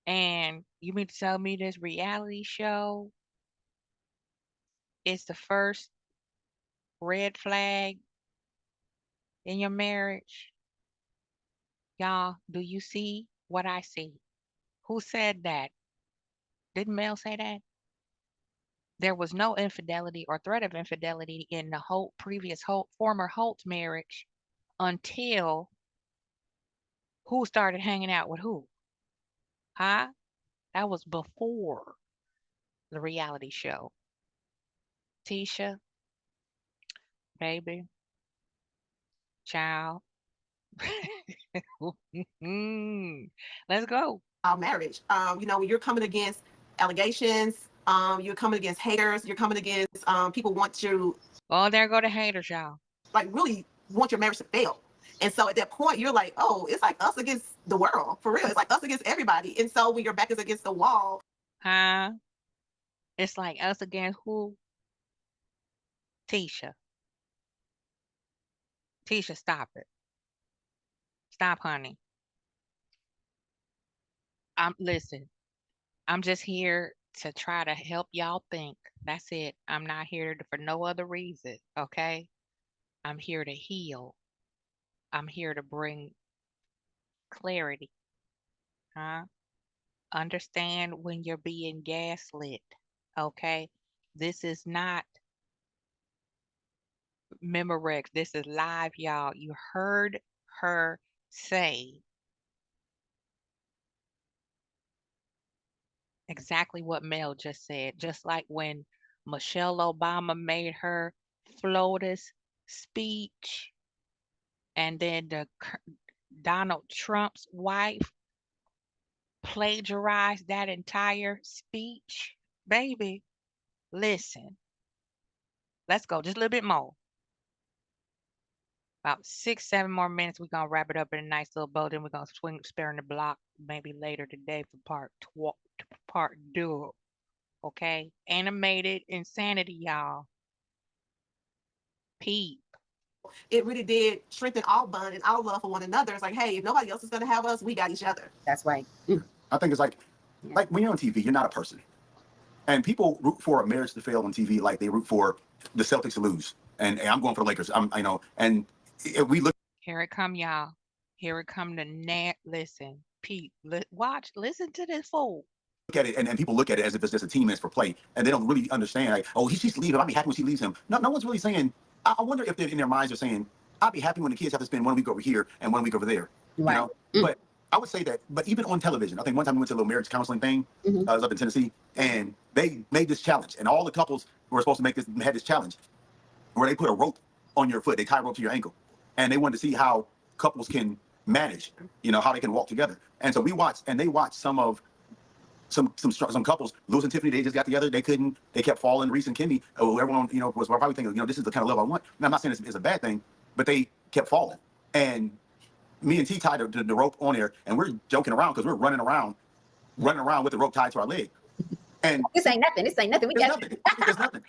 And you mean to tell me this reality show is the first red flag in your marriage? Y'all, do you see what I see? Who said that? Didn't Mel say that? There was no infidelity or threat of infidelity in the whole previous former Holt marriage until who started hanging out with who? Huh? That was before the reality show. Tisha, baby, child. Let's go. Our marriage. You know, when you're coming against allegations, you're coming against haters, you're coming against people want to Oh, there go the haters, y'all. like really want your marriage to fail. And so at that point, you're like, oh, it's like us against the world, for real. It's like us against everybody. And so when your back is against the wall, Huh? It's like us against who? Tisha. Tisha, stop it. Stop, honey. Listen. I'm just here to try to help y'all think. That's it. I'm not here for no other reason, okay? I'm here to heal. I'm here to bring clarity, huh? Understand when you're being gaslit, okay? This is not Memorex. This is live, y'all. You heard her say exactly what Mel just said. Just like when Michelle Obama made her FLOTUS speech, and then Donald Trump's wife plagiarized that entire speech. Baby, listen, let's go just a little bit more. About 6, 7 more minutes. We're gonna wrap it up in a nice little bow. Then we're gonna spare in the block maybe later today for part two. Okay, animated insanity, y'all. Peep. It really did strengthen our bond and our love for one another. It's like, hey, if nobody else is going to have us, we got each other. That's right. I think it's like when you're on TV, you're not a person. And people root for a marriage to fail on TV like they root for the Celtics to lose. And I'm going for the Lakers. And if we look. Here it come, y'all. Here it come to listen, Pete. Watch, listen to this fool. Look at it, and people look at it as if it's just a team that's for play, and they don't really understand. Like, oh, she's leaving. I'll be happy when she leaves him. No one's really saying. I wonder if they're in their minds are saying, I'll be happy when the kids have to spend 1 week over here and 1 week over there. Right. You know? But I would say that. But even on television, I think one time we went to a little marriage counseling thing. I was up in Tennessee, and they made this challenge, and all the couples who were supposed to had this challenge, where they put a rope on your foot. They tie a rope to your ankle, and they wanted to see how couples can manage, how they can walk together. And so we watched, and they watched some couples. Louis and Tiffany, they just got together. They kept falling. Reese and Kimmy, everyone, was probably thinking, this is the kind of love I want. And I'm not saying it's a bad thing, but they kept falling. And me and T tied the rope on there, and we're joking around because we're running around with the rope tied to our leg. And this ain't nothing. We got nothing. There's nothing.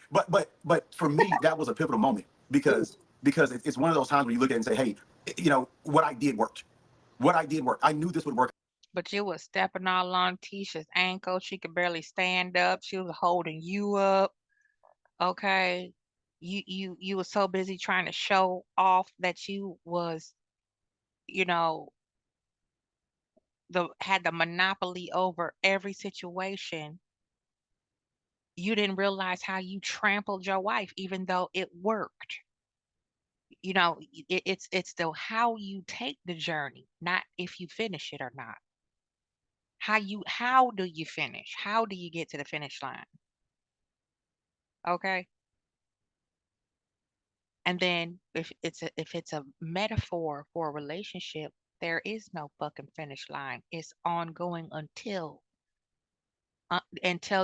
But for me, that was a pivotal moment because it's one of those times where you look at it and say, hey, what I did worked. What I did worked. I knew this would work. But you was stepping all on Tisha's ankle. She could barely stand up. She was holding you up. Okay. You were so busy trying to show off that you was, had the monopoly over every situation. You didn't realize how you trampled your wife, even though it worked. It's still how you take the journey, not if you finish it or not. How do you finish? How do you get to the finish line? Okay. And then if it's a metaphor for a relationship, there is no fucking finish line. It's ongoing until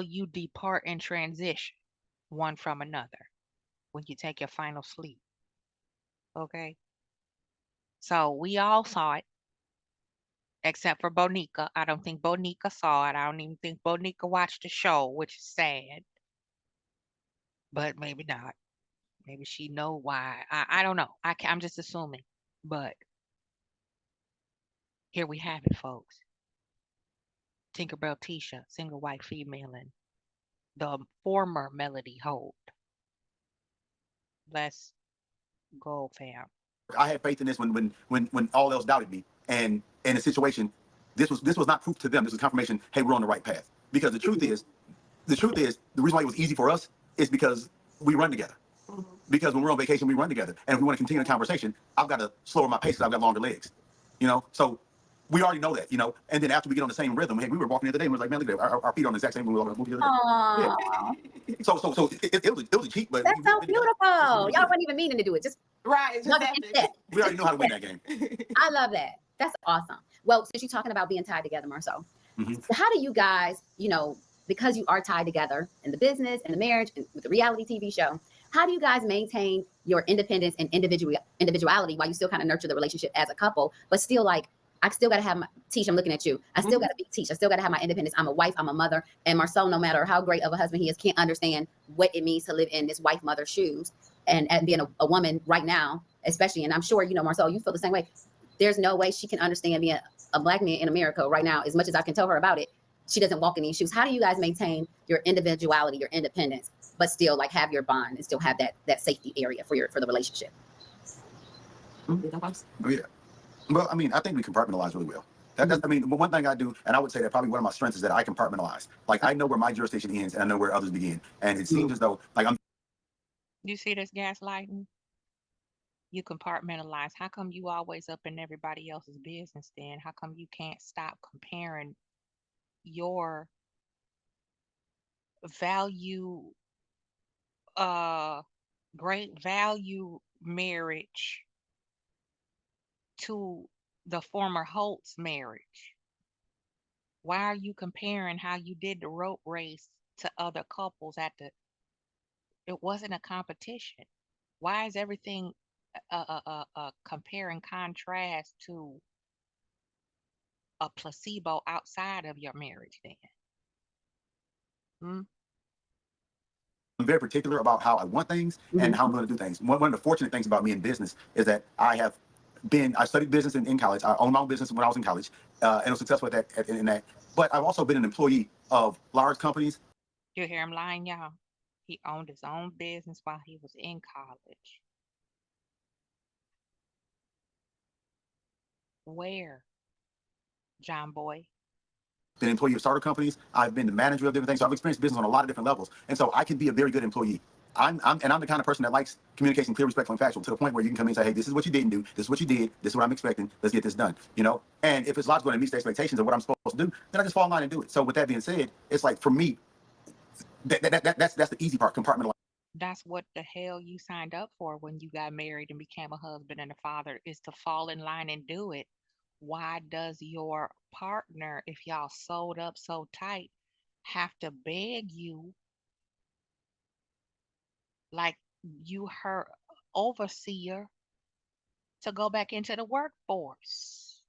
you depart and transition one from another when you take your final sleep. Okay. So we all saw it, except for Bonica. I don't think Bonica saw it. I don't even think Bonica watched the show, which is sad. But maybe not. Maybe she know why. I don't know. I'm just assuming. But here we have it, folks. Tinkerbell Tisha, single white female, and the former Melody Holt. Let's go, fam. I had faith in this when all else doubted me. And in a situation, this was not proof to them. This was confirmation, hey, we're on the right path. Because the truth is, the reason why it was easy for us is because we run together. Because when we're on vacation, we run together. And if we want to continue the conversation, I've got to slower my pace because I've got longer legs. So we already know that, And then after we get on the same rhythm, hey, we were walking the other day and we were like, man, look at that. Our feet are on the exact same when we were moving the other day. Yeah. So it was a cheat, but that's so beautiful. Y'all weren't even meaning to do it. Just right. We already know how to win that game. I love that. That's awesome. Well, since you're talking about being tied together, Marceau, so how do you guys, because you are tied together in the business and the marriage and with the reality TV show, how do you guys maintain your independence and individuality while you still kind of nurture the relationship as a couple, but still like, I still got to have my Tisha, I'm looking at you. I still got to be Tisha. I still got to have my independence. I'm a wife. I'm a mother. And Marceau, no matter how great of a husband he is, can't understand what it means to live in this wife mother's shoes and being a woman right now, especially. And I'm sure, Marceau, you feel the same way. there's no way she can understand being a black man in America right now. As much as I can tell her about it, she doesn't walk in these shoes. How do you guys maintain your individuality, your independence, but still like have your bond and still have that safety area for the relationship? Oh yeah. Well, I mean, I think we compartmentalize really well. That's, I mean, one thing I do, and I would say that probably one of my strengths is that I compartmentalize. Like I know where my jurisdiction ends and I know where others begin. And it seems as though like I'm You see this gaslighting? You compartmentalize. How come you always up in everybody else's business then? How come you can't stop comparing your value, uh, great value marriage to the former Holt's marriage? Why are you comparing how you did the rope race to other couples at the, it wasn't a competition. Why is everything compare and contrast to a placebo outside of your marriage then? Hmm? very particular about how I want things and how I'm going to do things. One of the fortunate things about me in business is that I studied business in college. I owned my own business when I was in college and was successful at that, in that. But I've also been an employee of large companies. You hear him lying, y'all? He owned his own business while he was in college. Where, John Boy? Been an employee of startup companies. I've been the manager of different things. So I've experienced business on a lot of different levels. And so I can be a very good employee. I'm the kind of person that likes communication, clear, respectful, and factual to the point where you can come in and say, hey, this is what you didn't do. This is what you did. This is what I'm expecting. Let's get this done. You know? And if it's logical and it meets the expectations of what I'm supposed to do, then I just fall in line and do it. So with that being said, it's like for me, that's the easy part, compartmentalize. That's what the hell you signed up for when you got married and became a husband and a father, is to fall in line and do it. Why does your partner, if y'all sewed up so tight, have to beg you like you her overseer to go back into the workforce?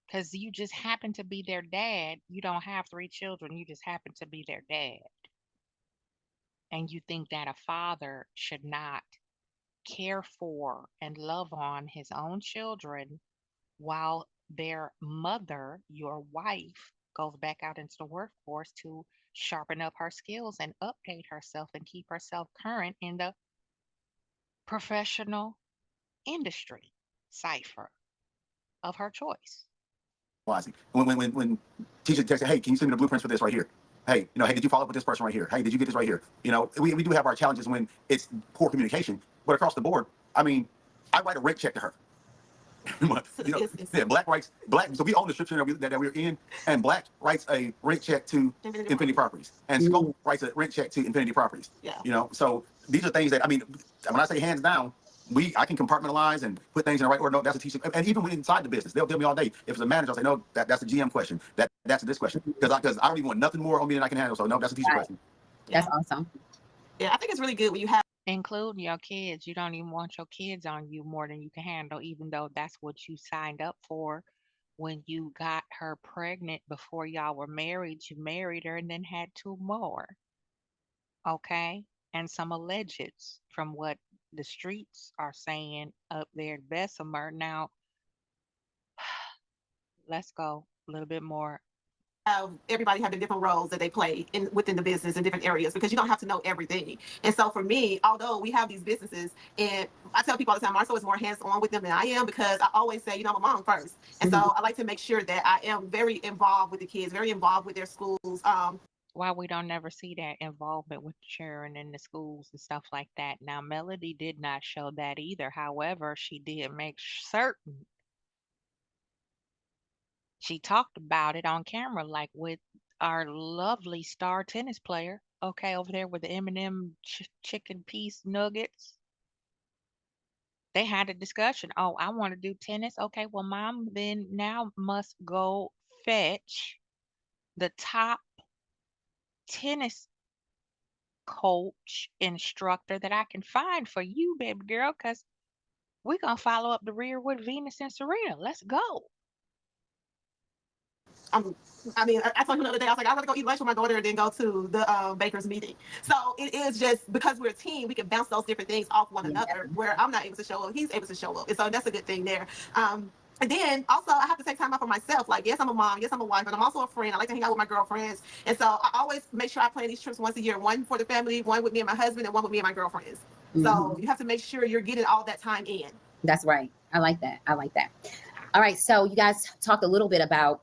Because you just happen to be their dad. You don't have three children, you just happen to be their dad. And you think that a father should not care for and love on his own children while their mother, your wife, goes back out into the workforce to sharpen up her skills and update herself and keep herself current in the professional industry cipher of her choice. When teachers text, hey, can you send me the blueprints for this right here? Hey, hey, did you follow up with this person right here? Hey, did you get this right here? We do have our challenges when it's poor communication, but across the board, I mean, I write a rent check to her. Yeah, Black. So we own the strip center that we're in, and Black writes a rent check to Infinity Properties, and Scope writes a rent check to Infinity Properties. Yeah. So these are things that, I mean, when I say hands down, I can compartmentalize and put things in the right order. No, that's a teacher. And even when inside the business, they'll tell me all day. If it's a manager, I'll say, no, that's a GM question. That's this question. Because I don't even want nothing more on me than I can handle. So no, that's a teacher question. That's awesome. Yeah, I think it's really good when you have Including your kids. You don't even want your kids on you more than you can handle, even though that's what you signed up for when you got her pregnant before y'all were married. You married her and then had two more. Okay. And some allegeds from what the streets are saying up there at Bessemer. Now, let's go a little bit more. everybody having different roles that they play within the business in different areas, because you don't have to know everything. And so for me, although we have these businesses, and I tell people all the time, Marcel is more hands-on with them than I am, because I always say, I'm a mom first. And so I like to make sure that I am very involved with the kids, very involved with their schools. Why we don't never see that involvement with children in the schools and stuff like that. Now, Melody did not show that either. However, she did make certain she talked about it on camera, like with our lovely star tennis player. Okay, over there with the M&M chicken piece nuggets. They had a discussion. Oh, I want to do tennis. Okay, well, mom then now must go fetch the top tennis coach instructor that I can find for you, baby girl, because we're going to follow up the rear with Venus and Serena. Let's go. I'm, I told him the other day, I was like, I'd rather go eat lunch with my daughter than go to the baker's meeting. So it is just because we're a team, we can bounce those different things off one Yeah. another. Where I'm not able to show up, he's able to show up, and so that's a good thing there. And then also, I have to take time out for myself. Like, yes, I'm a mom, yes, I'm a wife, but I'm also a friend. I like to hang out with my girlfriends, and so I always make sure I plan these trips once a year. One for the family, one with me and my husband, and one with me and my girlfriends. So you have to make sure you're getting all that time in. That's right. I like that. I like that. All right. So you guys talked a little bit about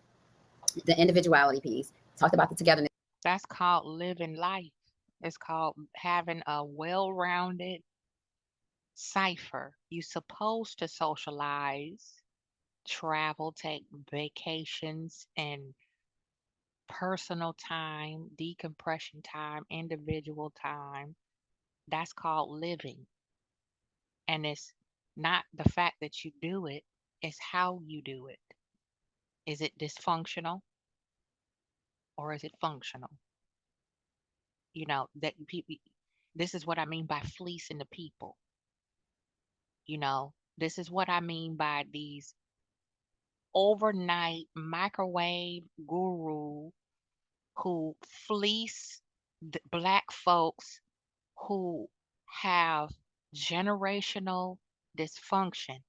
the individuality piece, talked about the togetherness. That's called living life. It's called having a well-rounded cipher. You're supposed to socialize, travel, take vacations, and personal time, decompression time, individual time. That's called living. And it's not the fact that you do it, it's how you do it. Is it dysfunctional or is it functional? That people, this is what I mean by fleecing the people. This is what I mean by these overnight microwave guru who fleece black folks who have generational dysfunction.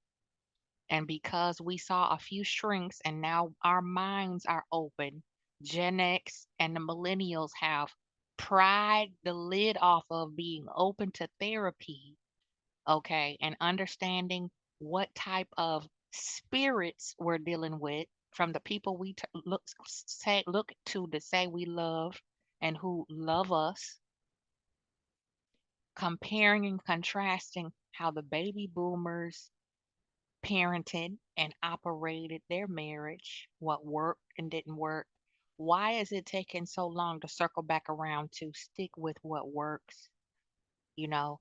And because we saw a few shrinks and now our minds are open, Gen X and the millennials have pried the lid off of being open to therapy, okay, and understanding what type of spirits we're dealing with from the people we look to say we love and who love us, comparing and contrasting how the baby boomers parented and operated their marriage, what worked and didn't work. Why is it taking so long to circle back around to stick with what works, you know,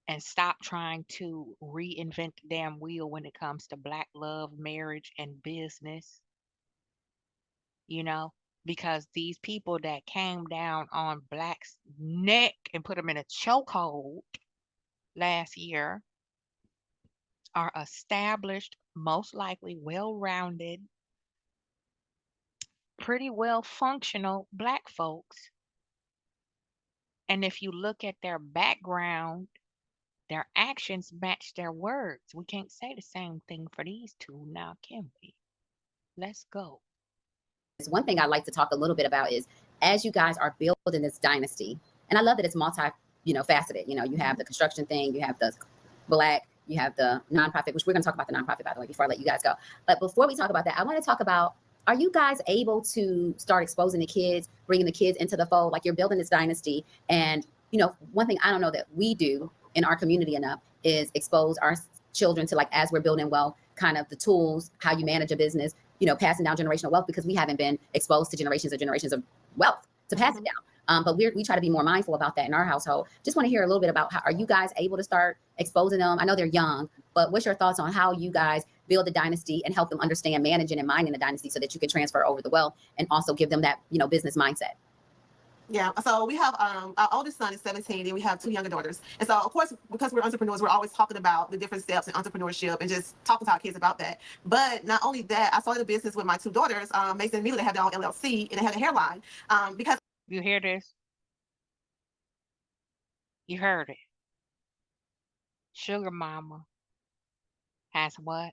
and stop trying to reinvent the damn wheel when it comes to black love, marriage, and business, you know? Because these people that came down on blacks' neck and put them in a chokehold last year are established, most likely well rounded, pretty well functional black folks. And if you look at their background, their actions match their words. We can't say the same thing for these two now, can we? Let's go. One thing I'd like to talk a little bit about is as you guys are building this dynasty, and I love that it's multi, faceted. You have the construction thing, you have the black, you have the nonprofit, which we're going to talk about the nonprofit, by the way, before I let you guys go. But before we talk about that, I want to talk about, are you guys able to start exposing the kids, bringing the kids into the fold? Like, you're building this dynasty. And, one thing I don't know that we do in our community enough is expose our children to, like, as we're building wealth, kind of the tools, how you manage a business, passing down generational wealth, because we haven't been exposed to generations of wealth to pass it down. But we try to be more mindful about that in our household. Just want to hear a little bit about how are you guys able to start exposing them? I know they're young, but what's your thoughts on how you guys build a dynasty and help them understand managing and minding the dynasty so that you can transfer over the wealth and also give them that, business mindset? Yeah, so we have our oldest son is 17, and we have two younger daughters. And so, of course, because we're entrepreneurs, we're always talking about the different steps in entrepreneurship and just talking to our kids about that. But not only that, I started a business with my two daughters, Mason and Mila. They have their own LLC, and they have a hairline. Because You hear this? You heard it. Sugar Mama has what?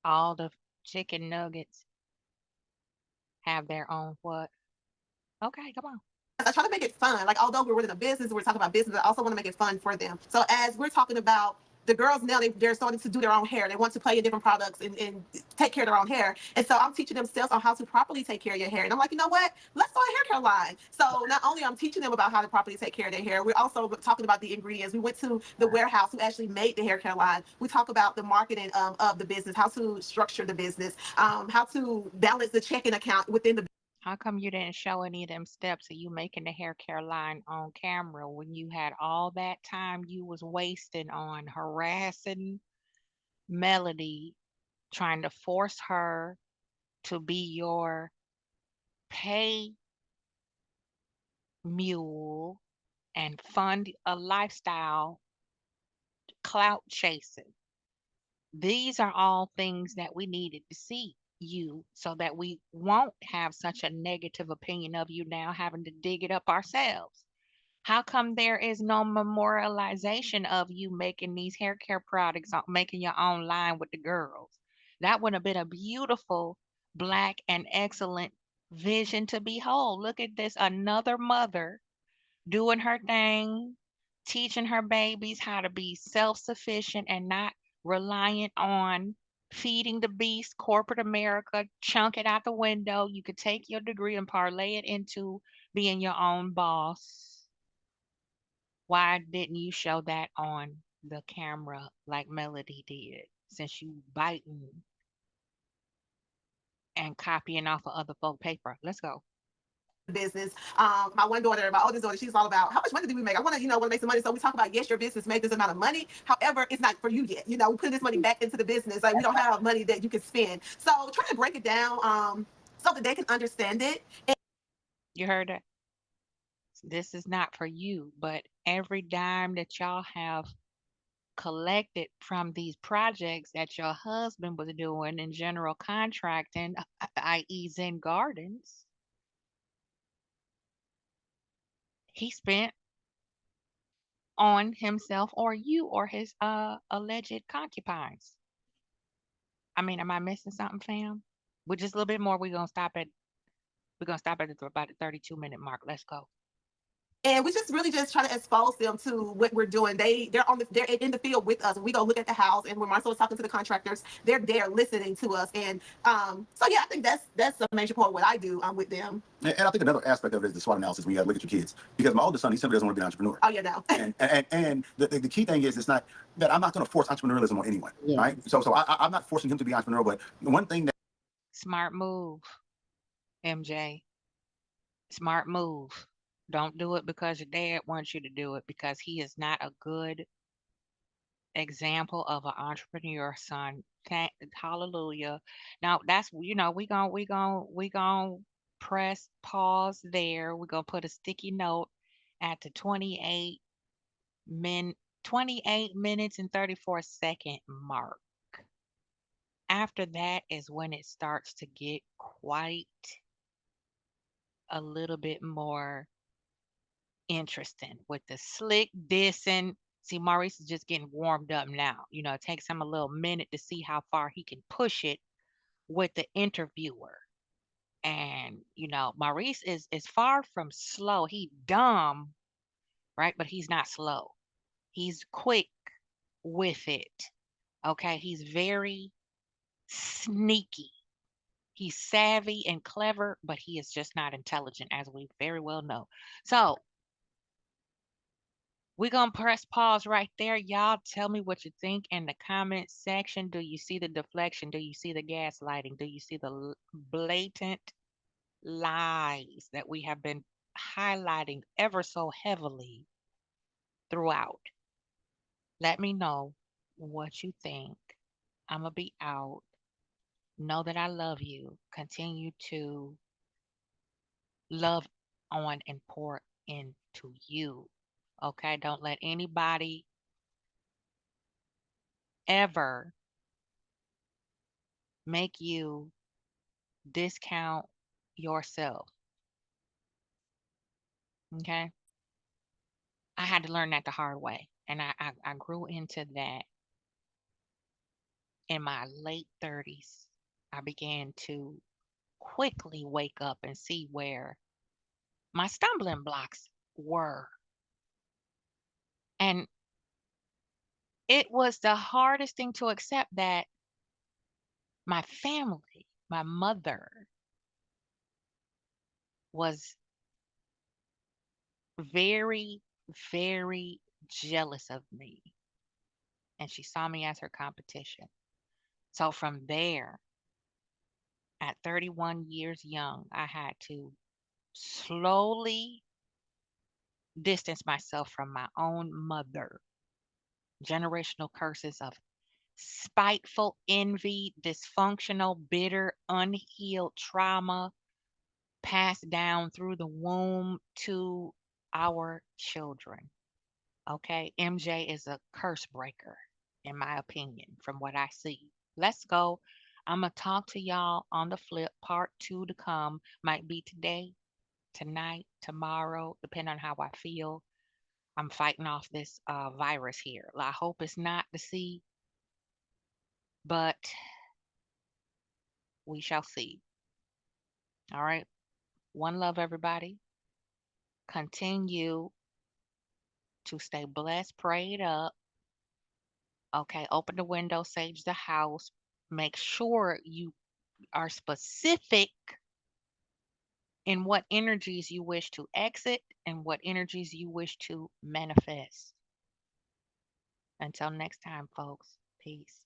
All the chicken nuggets have their own what? Okay, come on. I try to make it fun. Like, although we're running a business, we're talking about business, I also want to make it fun for them. So as we're talking about the girls now, they're starting to do their own hair. They want to play in different products and take care of their own hair. And so I'm teaching them steps on how to properly take care of your hair. And I'm like, you know what? Let's start a hair care line. So not only I'm teaching them about how to properly take care of their hair, we're also talking about the ingredients. We went to the warehouse who actually made the hair care line. We talk about the marketing of the business, how to structure the business, how to balance the checking account within the. How come you didn't show any of them steps of you making the hair care line on camera when you had all that time you was wasting on harassing Melody, trying to force her to be your pay mule and fund a lifestyle clout chasing? These are all things that we needed to see you so that we won't have such a negative opinion of you now having to dig it up ourselves. How come there is no memorialization of you making these hair care products, making your own line with the girls? That would have been a beautiful, black, and excellent vision to behold. Look at this, another mother doing her thing, teaching her babies how to be self sufficient and not reliant on feeding the beast, corporate America, chunk it out the window. You could take your degree and parlay it into being your own boss. Why didn't you show that on the camera like Melody did? Since you biting and copying off of other folk paper. Let's go. business. My one daughter, my oldest daughter, she's all about how much money do we make? I want to, want to make some money. So we talk about, yes, your business made this amount of money. However, it's not for you yet. We put this money back into the business. Like we don't have money that you can spend. So try to break it down so that they can understand it. You heard that? This is not for you, but every dime that y'all have collected from these projects that your husband was doing in general contracting, i.e., Zen Gardens, he spent on himself or you or his alleged concubines. I mean, am I missing something, fam? With just a little bit more, we're gonna stop at about the 32-minute mark. Let's go. And we just really just try to expose them to what we're doing. They're in the field with us. We go look at the house, and when Marcel is talking to the contractors, they're there listening to us. And so yeah, I think that's a major part of what I do with them. And I think another aspect of it is the SWOT analysis when you look at your kids. Because my oldest son, he simply doesn't want to be an entrepreneur. Oh yeah, no. And the key thing is, it's not that I'm not going to force entrepreneurialism on anyone, Yeah. right? So I'm not forcing him to be an entrepreneur. But the one thing that Smart move, MJ. Smart move. Don't do it because your dad wants you to do it because he is not a good example of an entrepreneur, son. Hallelujah. Now that's we gonna press pause there. We're gonna put a sticky note at the min 28 minutes and 34-second mark. After that is when it starts to get quite a little bit more interesting with the slick dissing. See, Maurice is just getting warmed up now. It takes him a little minute to see how far he can push it with the interviewer. And Maurice is far from slow. He dumb, right? But he's not slow. He's quick with it. Okay, he's very sneaky. He's savvy and clever, but he is just not intelligent, as we very well know. So we're going to press pause right there. Y'all tell me what you think in the comment section. Do you see the deflection? Do you see the gaslighting? Do you see the blatant lies that we have been highlighting ever so heavily throughout? Let me know what you think. I'm going to be out. Know that I love you. Continue to love on and pour into you. Okay? Don't let anybody ever make you discount yourself. Okay. I had to learn that the hard way. And I grew into that in my late 30s. I began to quickly wake up and see where my stumbling blocks were. And it was the hardest thing to accept that my family, my mother, was very, very jealous of me. And she saw me as her competition. So from there, at 31 years young, I had to slowly distance myself from my own mother. Generational curses of spiteful envy, dysfunctional, bitter, unhealed trauma passed down through the womb to our children. Okay, MJ is a curse breaker. in my opinion, from what I see. Let's go. I'm going to talk to y'all on the flip. Part two to come might be today, tonight, tomorrow, depending on how I feel. I'm fighting off this virus here. I hope it's not the sea, but we shall see. All right. One love, everybody. Continue to stay blessed, prayed up. Okay. Open the window, sage the house. Make sure you are specific in what energies you wish to exit and what energies you wish to manifest. Until next time, folks. Peace.